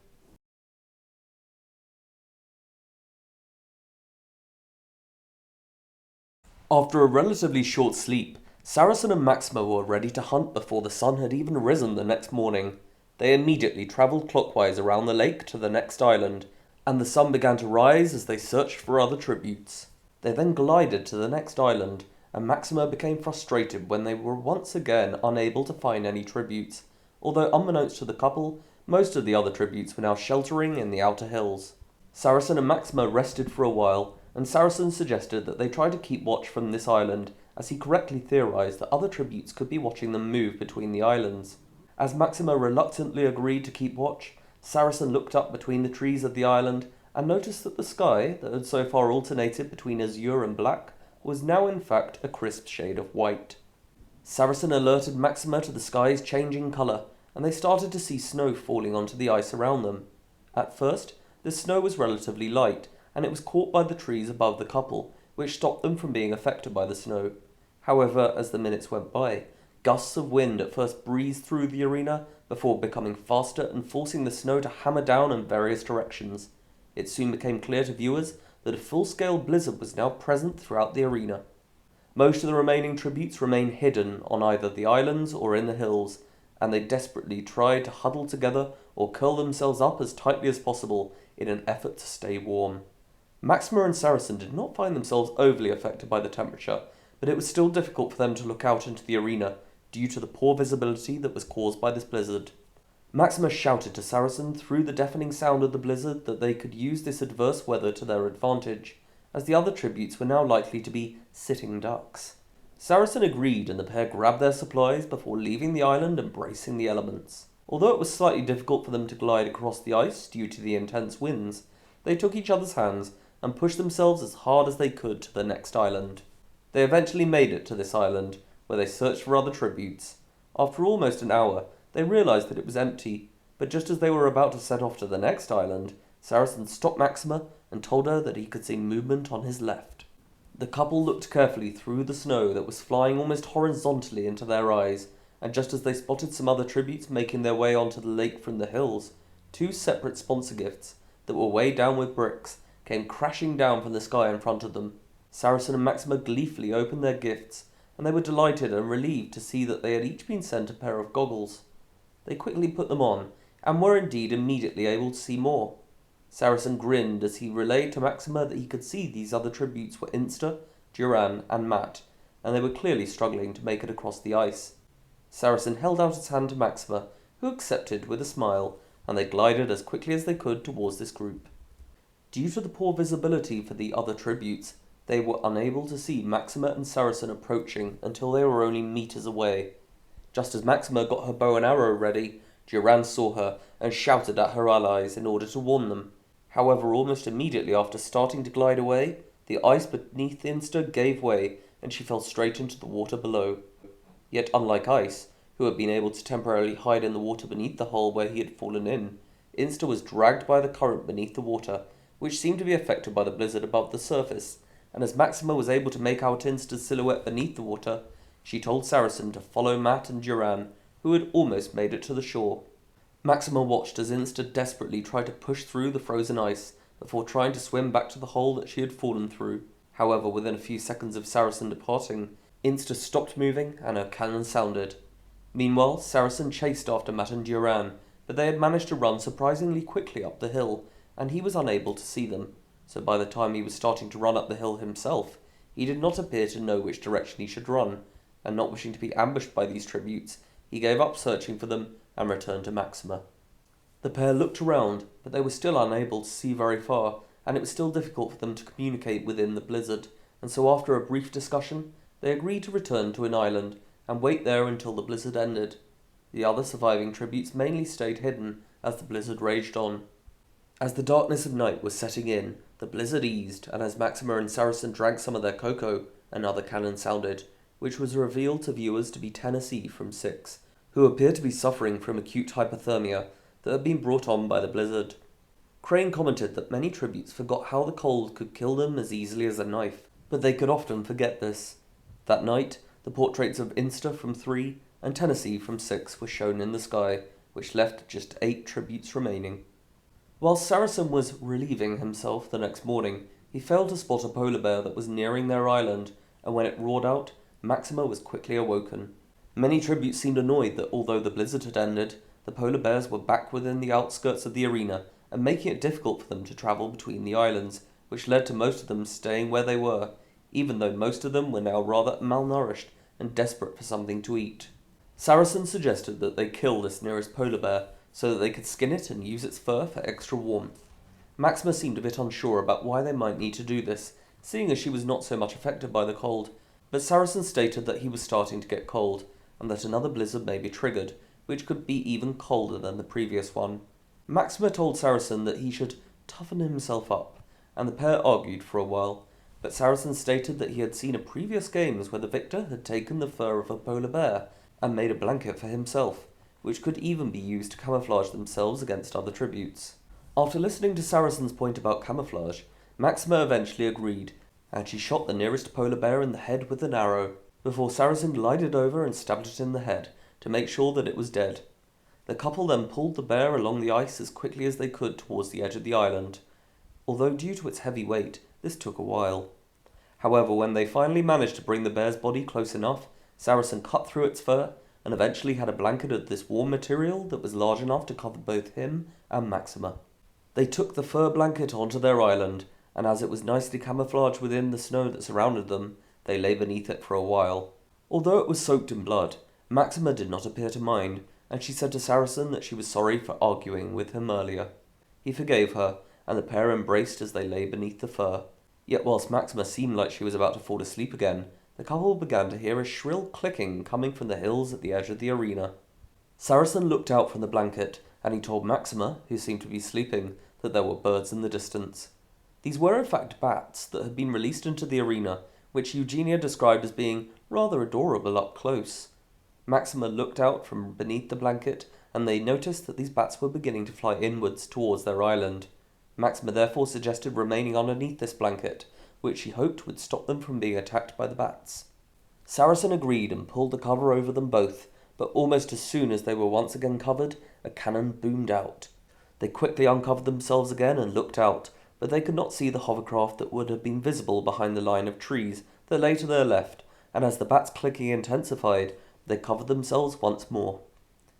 After a relatively short sleep, Saracen and Maxima were ready to hunt before the sun had even risen the next morning. They immediately travelled clockwise around the lake to the next island, and the sun began to rise as they searched for other tributes. They then glided to the next island, and Maxima became frustrated when they were once again unable to find any tributes, although unbeknownst to the couple, most of the other tributes were now sheltering in the outer hills. Saracen and Maxima rested for a while, and Saracen suggested that they try to keep watch from this island, as he correctly theorized that other tributes could be watching them move between the islands. As Maxima reluctantly agreed to keep watch, Saracen looked up between the trees of the island and noticed that the sky, that had so far alternated between azure and black, was now in fact a crisp shade of white. Saracen alerted Maxima to the sky's changing colour, and they started to see snow falling onto the ice around them. At first, the snow was relatively light, and it was caught by the trees above the couple, which stopped them from being affected by the snow. However, as the minutes went by, gusts of wind at first breezed through the arena before becoming faster and forcing the snow to hammer down in various directions. It soon became clear to viewers that a full-scale blizzard was now present throughout the arena. Most of the remaining tributes remained hidden on either the islands or in the hills, and they desperately tried to huddle together or curl themselves up as tightly as possible in an effort to stay warm. Maxima and Saracen did not find themselves overly affected by the temperature, but it was still difficult for them to look out into the arena due to the poor visibility that was caused by this blizzard. Maxima shouted to Saracen through the deafening sound of the blizzard that they could use this adverse weather to their advantage, as the other tributes were now likely to be sitting ducks. Saracen agreed, and the pair grabbed their supplies before leaving the island and bracing the elements. Although it was slightly difficult for them to glide across the ice due to the intense winds, they took each other's hands and pushed themselves as hard as they could to the next island. They eventually made it to this island, where they searched for other tributes. After almost an hour, they realized that it was empty, but just as they were about to set off to the next island, Saracen stopped Maxima and told her that he could see movement on his left. The couple looked carefully through the snow that was flying almost horizontally into their eyes, and just as they spotted some other tributes making their way onto the lake from the hills, 2 separate sponsor gifts that were weighed down with bricks came crashing down from the sky in front of them. Saracen and Maxima gleefully opened their gifts, and they were delighted and relieved to see that they had each been sent a pair of goggles. They quickly put them on, and were indeed immediately able to see more. Saracen grinned as he relayed to Maxima that he could see these other tributes were Insta, Duran, and Matt, and they were clearly struggling to make it across the ice. Saracen held out his hand to Maxima, who accepted with a smile, and they glided as quickly as they could towards this group. Due to the poor visibility for the other tributes, they were unable to see Maxima and Saracen approaching until they were only meters away. Just as Maxima got her bow and arrow ready, Duran saw her and shouted at her allies in order to warn them. However, almost immediately after starting to glide away, the ice beneath Insta gave way and she fell straight into the water below. Yet unlike Ice, who had been able to temporarily hide in the water beneath the hole where he had fallen in, Insta was dragged by the current beneath the water, which seemed to be affected by the blizzard above the surface, and as Maxima was able to make out Insta's silhouette beneath the water, she told Saracen to follow Matt and Duran, who had almost made it to the shore. Maxima watched as Insta desperately tried to push through the frozen ice before trying to swim back to the hole that she had fallen through. However, within a few seconds of Saracen departing, Insta stopped moving and her cannon sounded. Meanwhile, Saracen chased after Matt and Duran, but they had managed to run surprisingly quickly up the hill, and he was unable to see them, so by the time he was starting to run up the hill himself, he did not appear to know which direction he should run, and not wishing to be ambushed by these tributes, he gave up searching for them and returned to Maxima. The pair looked around, but they were still unable to see very far, and it was still difficult for them to communicate within the blizzard, and so after a brief discussion, they agreed to return to an island and wait there until the blizzard ended. The other surviving tributes mainly stayed hidden as the blizzard raged on. As the darkness of night was setting in, the blizzard eased, and as Maxima and Saracen drank some of their cocoa, another cannon sounded, which was revealed to viewers to be Tennessee from 6, who appeared to be suffering from acute hypothermia that had been brought on by the blizzard. Crane commented that many tributes forgot how the cold could kill them as easily as a knife, but they could often forget this. That night, the portraits of Insta from 3 and Tennessee from 6 were shown in the sky, which left just 8 tributes remaining. Whilst Saracen was relieving himself the next morning, he failed to spot a polar bear that was nearing their island, and when it roared out, Maxima was quickly awoken. Many tributes seemed annoyed that although the blizzard had ended, the polar bears were back within the outskirts of the arena, and making it difficult for them to travel between the islands, which led to most of them staying where they were, even though most of them were now rather malnourished and desperate for something to eat. Saracen suggested that they kill this nearest polar bear, so that they could skin it and use its fur for extra warmth. Maxima seemed a bit unsure about why they might need to do this, seeing as she was not so much affected by the cold, but Saracen stated that he was starting to get cold, and that another blizzard may be triggered, which could be even colder than the previous one. Maxima told Saracen that he should toughen himself up, and the pair argued for a while, but Saracen stated that he had seen a previous games where the victor had taken the fur of a polar bear and made a blanket for himself, which could even be used to camouflage themselves against other tributes. After listening to Saracen's point about camouflage, Maxima eventually agreed, and she shot the nearest polar bear in the head with an arrow, before Saracen glided over and stabbed it in the head, to make sure that it was dead. The couple then pulled the bear along the ice as quickly as they could towards the edge of the island, although due to its heavy weight, this took a while. However, when they finally managed to bring the bear's body close enough, Saracen cut through its fur, and eventually had a blanket of this warm material that was large enough to cover both him and Maxima. They took the fur blanket onto their island, and as it was nicely camouflaged within the snow that surrounded them, they lay beneath it for a while. Although it was soaked in blood, Maxima did not appear to mind, and she said to Saracen that she was sorry for arguing with him earlier. He forgave her, and the pair embraced as they lay beneath the fur. Yet whilst Maxima seemed like she was about to fall asleep again, the couple began to hear a shrill clicking coming from the hills at the edge of the arena. Saracen looked out from the blanket, and he told Maxima, who seemed to be sleeping, that there were birds in the distance. These were in fact bats that had been released into the arena, which Eugenia described as being rather adorable up close. Maxima looked out from beneath the blanket, and they noticed that these bats were beginning to fly inwards towards their island. Maxima therefore suggested remaining underneath this blanket, which she hoped would stop them from being attacked by the bats. Saracen agreed and pulled the cover over them both, but almost as soon as they were once again covered, a cannon boomed out. They quickly uncovered themselves again and looked out, but they could not see the hovercraft that would have been visible behind the line of trees that lay to their left, and as the bats' clicking intensified, they covered themselves once more.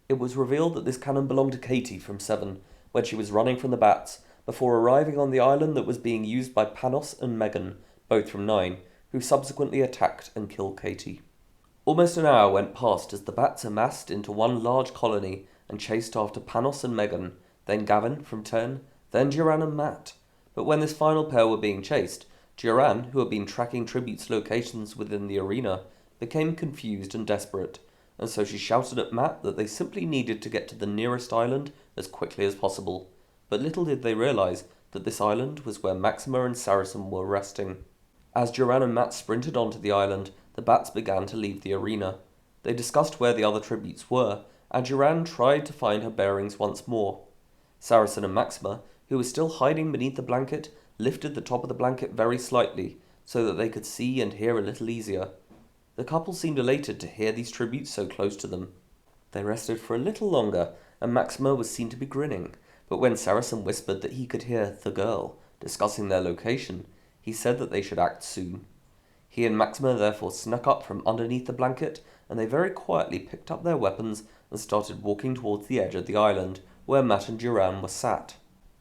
It was revealed that this cannon belonged to Katie from 7, when she was running from the bats, before arriving on the island that was being used by Panos and Megan, both from 9, who subsequently attacked and killed Katie. Almost an hour went past as the bats amassed into one large colony and chased after Panos and Megan, then Gavin from 10, then Duran and Matt. But when this final pair were being chased, Duran, who had been tracking Tribute's locations within the arena, became confused and desperate, and so she shouted at Matt that they simply needed to get to the nearest island as quickly as possible. But little did they realize that this island was where Maxima and Saracen were resting. As Duran and Matt sprinted onto the island, the bats began to leave the arena. They discussed where the other tributes were, and Duran tried to find her bearings once more. Saracen and Maxima, who was still hiding beneath the blanket, lifted the top of the blanket very slightly, so that they could see and hear a little easier. The couple seemed elated to hear these tributes so close to them. They rested for a little longer, and Maxima was seen to be grinning, but when Saracen whispered that he could hear the girl discussing their location, he said that they should act soon. He and Maxima therefore snuck up from underneath the blanket, and they very quietly picked up their weapons and started walking towards the edge of the island, where Matt and Duran were sat.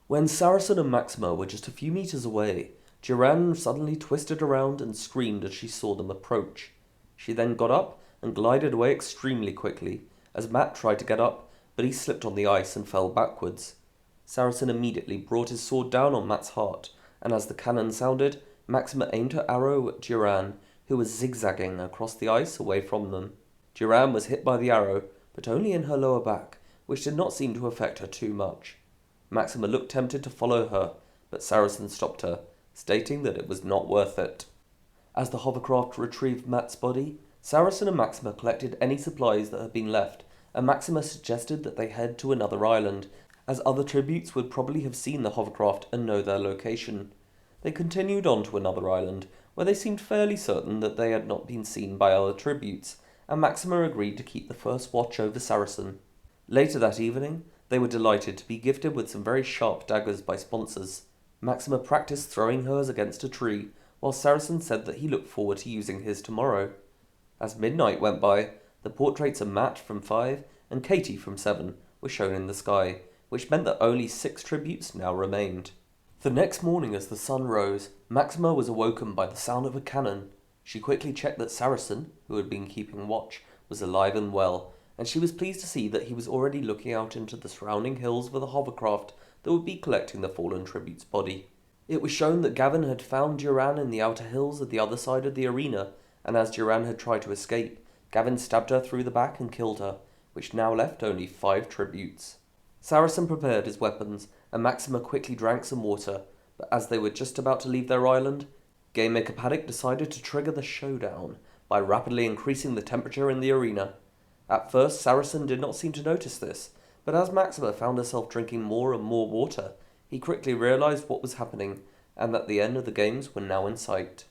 When Saracen and Maxima were just a few meters away, Duran suddenly twisted around and screamed as she saw them approach. She then got up and glided away extremely quickly, as Matt tried to get up, but he slipped on the ice and fell backwards. Saracen immediately brought his sword down on Matt's heart, and as the cannon sounded, Maxima aimed her arrow at Duran, who was zigzagging across the ice away from them. Duran was hit by the arrow, but only in her lower back, which did not seem to affect her too much. Maxima looked tempted to follow her, but Saracen stopped her, stating that it was not worth it. As the hovercraft retrieved Matt's body, Saracen and Maxima collected any supplies that had been left, and Maxima suggested that they head to another island, as other tributes would probably have seen the hovercraft and know their location. They continued on to another island, where they seemed fairly certain that they had not been seen by other tributes, and Maxima agreed to keep the first watch over Saracen. Later that evening, they were delighted to be gifted with some very sharp daggers by sponsors. Maxima practiced throwing hers against a tree, while Saracen said that he looked forward to using his tomorrow. As midnight went by, the portraits of Matt from 5 and Katie from 7 were shown in the sky, which meant that only 6 tributes now remained. The next morning as the sun rose, Maxima was awoken by the sound of a cannon. She quickly checked that Saracen, who had been keeping watch, was alive and well, and she was pleased to see that he was already looking out into the surrounding hills for the hovercraft that would be collecting the fallen tribute's body. It was shown that Gavin had found Duran in the outer hills at the other side of the arena, and as Duran had tried to escape, Gavin stabbed her through the back and killed her, which now left only 5 tributes. Saracen prepared his weapons, and Maxima quickly drank some water, but as they were just about to leave their island, Game Maker Paddock decided to trigger the showdown by rapidly increasing the temperature in the arena. At first, Saracen did not seem to notice this, but as Maxima found herself drinking more and more water, he quickly realized what was happening, and that the end of the games were now in sight.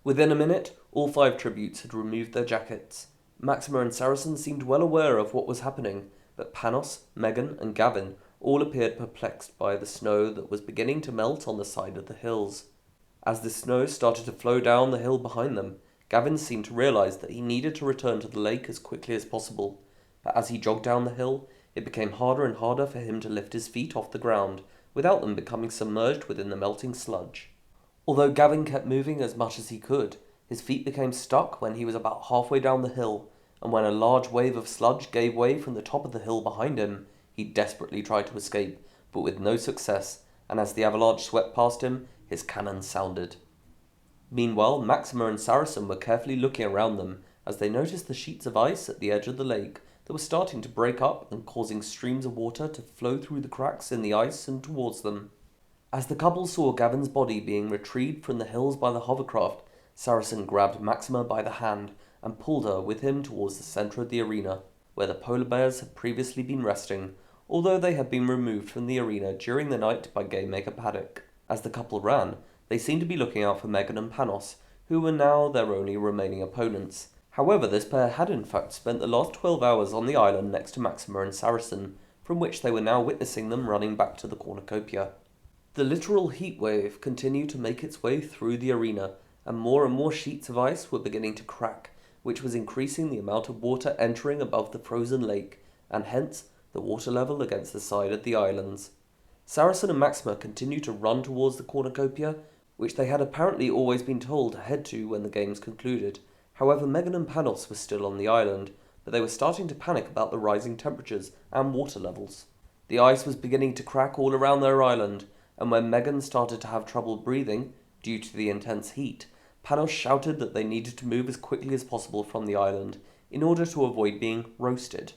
Within a minute, all 5 tributes had removed their jackets. Maxima and Saracen seemed well aware of what was happening, but Panos, Megan, and Gavin all appeared perplexed by the snow that was beginning to melt on the side of the hills. As the snow started to flow down the hill behind them, Gavin seemed to realize that he needed to return to the lake as quickly as possible, but as he jogged down the hill, it became harder and harder for him to lift his feet off the ground without them becoming submerged within the melting sludge. Although Gavin kept moving as much as he could, his feet became stuck when he was about halfway down the hill, and when a large wave of sludge gave way from the top of the hill behind him, he desperately tried to escape, but with no success, and as the avalanche swept past him, his cannon sounded. Meanwhile, Maxima and Saracen were carefully looking around them as they noticed the sheets of ice at the edge of the lake that were starting to break up and causing streams of water to flow through the cracks in the ice and towards them. As the couple saw Gavin's body being retrieved from the hills by the hovercraft, Saracen grabbed Maxima by the hand and pulled her with him towards the centre of the arena, where the polar bears had previously been resting, although they had been removed from the arena during the night by Game Maker Paddock. As the couple ran, they seemed to be looking out for Megan and Panos, who were now their only remaining opponents. However, this pair had in fact spent the last 12 hours on the island next to Maxima and Saracen, from which they were now witnessing them running back to the cornucopia. The literal heat wave continued to make its way through the arena, and more sheets of ice were beginning to crack, which was increasing the amount of water entering above the frozen lake, and hence the water level against the side of the islands. Saracen and Maxima continued to run towards the cornucopia, which they had apparently always been told to head to when the games concluded. However, Megan and Panos were still on the island, but they were starting to panic about the rising temperatures and water levels. The ice was beginning to crack all around their island, and when Megan started to have trouble breathing due to the intense heat, Panos shouted that they needed to move as quickly as possible from the island in order to avoid being roasted.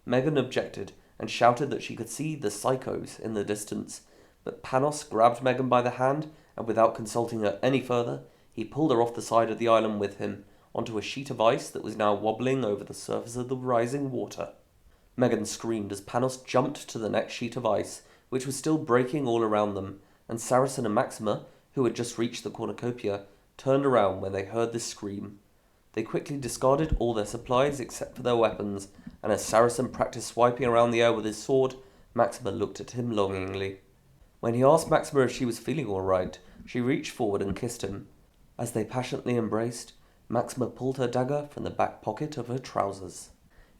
Megan objected and shouted that she could see the psychos in the distance, but Panos grabbed Megan by the hand, and without consulting her any further, he pulled her off the side of the island with him, onto a sheet of ice that was now wobbling over the surface of the rising water. Megan screamed as Panos jumped to the next sheet of ice, which was still breaking all around them, and Saracen and Maxima, who had just reached the cornucopia, turned around when they heard this scream. They quickly discarded all their supplies except for their weapons, and as Saracen practiced swiping around the air with his sword, Maxima looked at him longingly. When he asked Maxima if she was feeling all right, she reached forward and kissed him. As they passionately embraced, Maxima pulled her dagger from the back pocket of her trousers.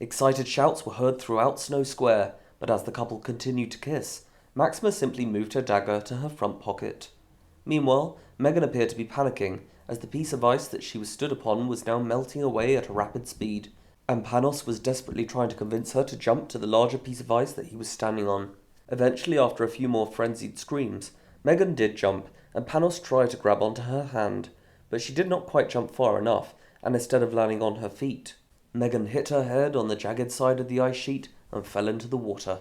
Excited shouts were heard throughout Snow Square, but as the couple continued to kiss, Maxima simply moved her dagger to her front pocket. Meanwhile, Megan appeared to be panicking, as the piece of ice that she was stood upon was now melting away at a rapid speed, and Panos was desperately trying to convince her to jump to the larger piece of ice that he was standing on. Eventually, after a few more frenzied screams, Megan did jump, and Panos tried to grab onto her hand, but she did not quite jump far enough, and instead of landing on her feet, Megan hit her head on the jagged side of the ice sheet and fell into the water.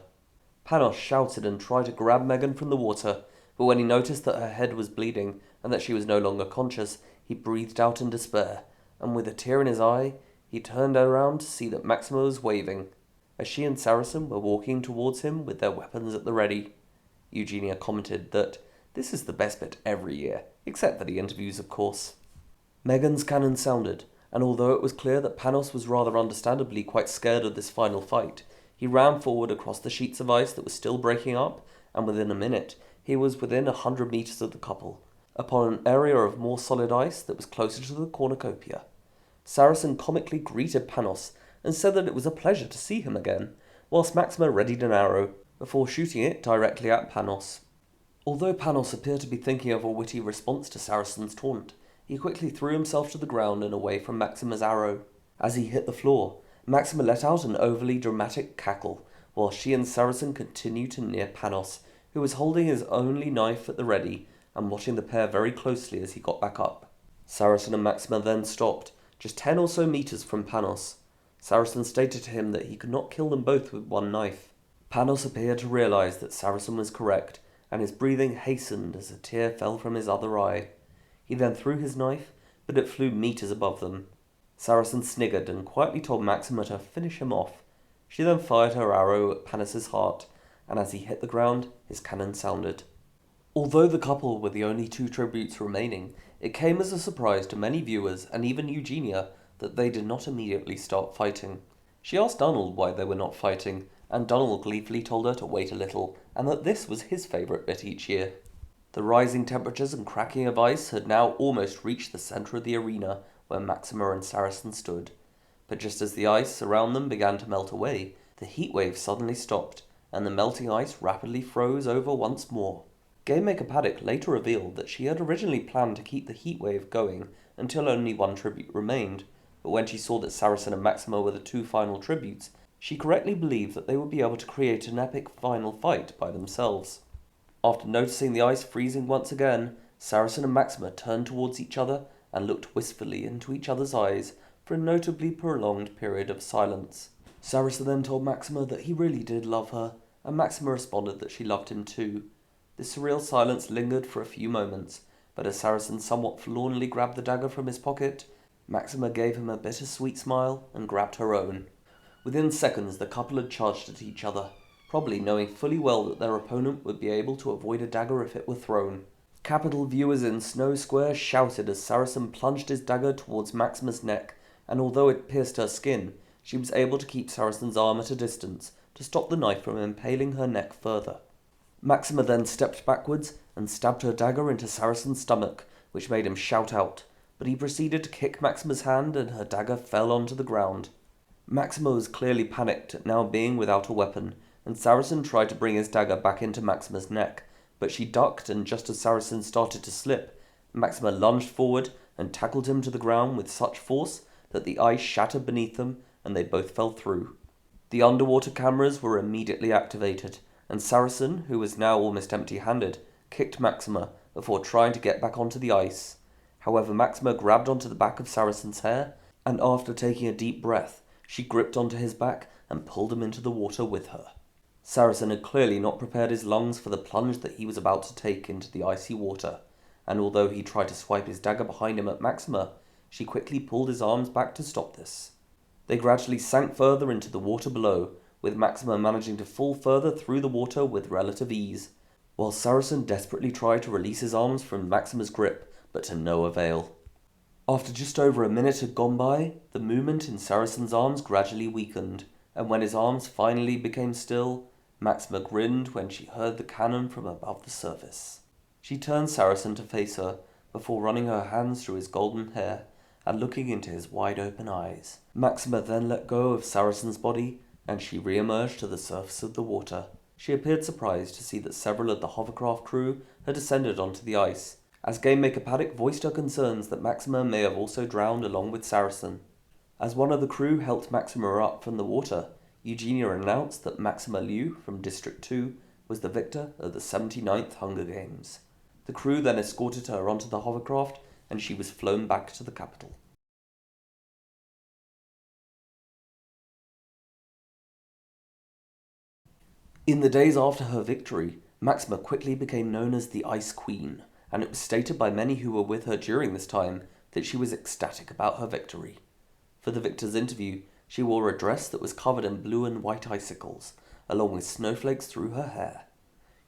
Panos shouted and tried to grab Megan from the water, but when he noticed that her head was bleeding and that she was no longer conscious, he breathed out in despair, and with a tear in his eye, he turned around to see that Maxima was waving, as she and Saracen were walking towards him with their weapons at the ready. Eugenia commented that this is the best bit every year, except for the interviews, of course. Megan's cannon sounded, and although it was clear that Panos was rather understandably quite scared of this final fight, he ran forward across the sheets of ice that were still breaking up, and within a minute he was within 100 meters of the couple, upon an area of more solid ice that was closer to the cornucopia. Saracen comically greeted Panos and said that it was a pleasure to see him again, whilst Maxima readied an arrow, before shooting it directly at Panos. Although Panos appeared to be thinking of a witty response to Saracen's taunt, he quickly threw himself to the ground and away from Maxima's arrow. As he hit the floor, Maxima let out an overly dramatic cackle, while she and Saracen continued to near Panos, who was holding his only knife at the ready and watching the pair very closely as he got back up. Saracen and Maxima then stopped, just 10 or so meters from Panos. Saracen stated to him that he could not kill them both with one knife. Panos appeared to realize that Saracen was correct, and his breathing hastened as a tear fell from his other eye. He then threw his knife, but it flew meters above them. Saracen sniggered and quietly told Maxima to finish him off. She then fired her arrow at Panos's heart, and as he hit the ground, his cannon sounded. Although the couple were the only 2 tributes remaining, it came as a surprise to many viewers and even Eugenia that they did not immediately start fighting. She asked Donald why they were not fighting, and Donald gleefully told her to wait a little, and that this was his favourite bit each year. The rising temperatures and cracking of ice had now almost reached the centre of the arena where Maxima and Saracen stood. But just as the ice around them began to melt away, the heat wave suddenly stopped, and the melting ice rapidly froze over once more. Gamemaker Paddock later revealed that she had originally planned to keep the heat wave going until only 1 tribute remained, but when she saw that Saracen and Maxima were the 2 final tributes, she correctly believed that they would be able to create an epic final fight by themselves. After noticing the ice freezing once again, Saracen and Maxima turned towards each other and looked wistfully into each other's eyes for a notably prolonged period of silence. Saracen then told Maxima that he really did love her, and Maxima responded that she loved him too. This surreal silence lingered for a few moments, but as Saracen somewhat forlornly grabbed the dagger from his pocket, Maxima gave him a bittersweet smile and grabbed her own. Within seconds, the couple had charged at each other, probably knowing fully well that their opponent would be able to avoid a dagger if it were thrown. Capitol viewers in Snow Square shouted as Saracen plunged his dagger towards Maxima's neck, and although it pierced her skin, she was able to keep Saracen's arm at a distance to stop the knife from impaling her neck further. Maxima then stepped backwards and stabbed her dagger into Saracen's stomach, which made him shout out, but he proceeded to kick Maxima's hand and her dagger fell onto the ground. Maxima was clearly panicked at now being without a weapon, and Saracen tried to bring his dagger back into Maxima's neck, but she ducked, and just as Saracen started to slip, Maxima lunged forward and tackled him to the ground with such force that the ice shattered beneath them and they both fell through. The underwater cameras were immediately activated, and Saracen, who was now almost empty-handed, kicked Maxima before trying to get back onto the ice. However, Maxima grabbed onto the back of Saracen's hair, and after taking a deep breath, she gripped onto his back and pulled him into the water with her. Saracen had clearly not prepared his lungs for the plunge that he was about to take into the icy water, and although he tried to swipe his dagger behind him at Maxima, she quickly pulled his arms back to stop this. They gradually sank further into the water below, with Maxima managing to fall further through the water with relative ease, while Saracen desperately tried to release his arms from Maxima's grip, but to no avail. After just over a minute had gone by, the movement in Saracen's arms gradually weakened, and when his arms finally became still, Maxima grinned when she heard the cannon from above the surface. She turned Saracen to face her, before running her hands through his golden hair and looking into his wide-open eyes. Maxima then let go of Saracen's body, and she re-emerged to the surface of the water. She appeared surprised to see that several of the hovercraft crew had descended onto the ice, as Gamemaker Paddock voiced her concerns that Maxima may have also drowned along with Saracen. As one of the crew helped Maxima up from the water, Eugenia announced that Maxima Liu from District 2 was the victor of the 79th Hunger Games. The crew then escorted her onto the hovercraft, and she was flown back to the capital. In the days after her victory, Maxima quickly became known as the Ice Queen, and it was stated by many who were with her during this time that she was ecstatic about her victory. For the victor's interview, she wore a dress that was covered in blue and white icicles, along with snowflakes through her hair.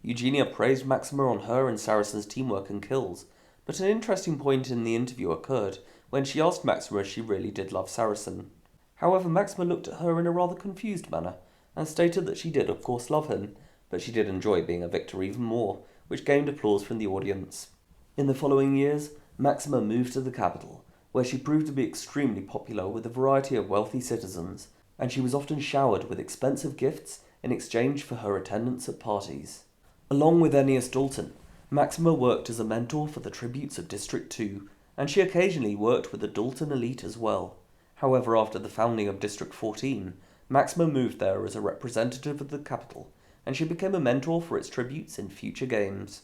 Eugenia praised Maxima on her and Saracen's teamwork and kills, but an interesting point in the interview occurred when she asked Maxima if she really did love Saracen. However, Maxima looked at her in a rather confused manner, and stated that she did of course love him, but she did enjoy being a victor even more, which gained applause from the audience. In the following years, Maxima moved to the capital, where she proved to be extremely popular with a variety of wealthy citizens, and she was often showered with expensive gifts in exchange for her attendance at parties. Along with Ennius Dalton, Maxima worked as a mentor for the tributes of District 2, and she occasionally worked with the Dalton elite as well. However, after the founding of District 14, Maxima moved there as a representative of the capital, and she became a mentor for its tributes in future games.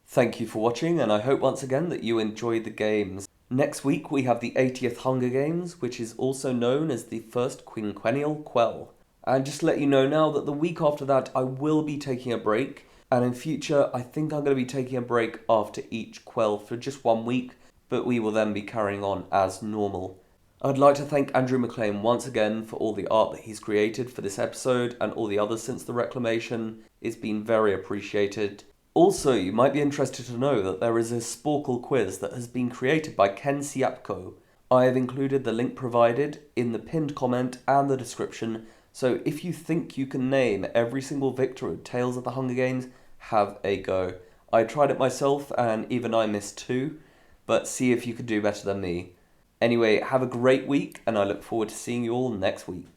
Thank you for watching, and I hope once again that you enjoyed the games. Next week we have the 80th Hunger Games, which is also known as the first quinquennial quell. And just to let you know now that the week after that I will be taking a break, and in future I think I'm going to be taking a break after each quell for just 1 week, but we will then be carrying on as normal. I'd like to thank Andrew McLean once again for all the art that he's created for this episode and all the others since the Reclamation. It's been very appreciated. Also, you might be interested to know that there is a Sporkle quiz that has been created by Ken Siapko. I have included the link provided in the pinned comment and the description, so if you think you can name every single victor of Tales of the Hunger Games, have a go. I tried it myself and even I missed 2, but see if you could do better than me. Anyway, have a great week and I look forward to seeing you all next week.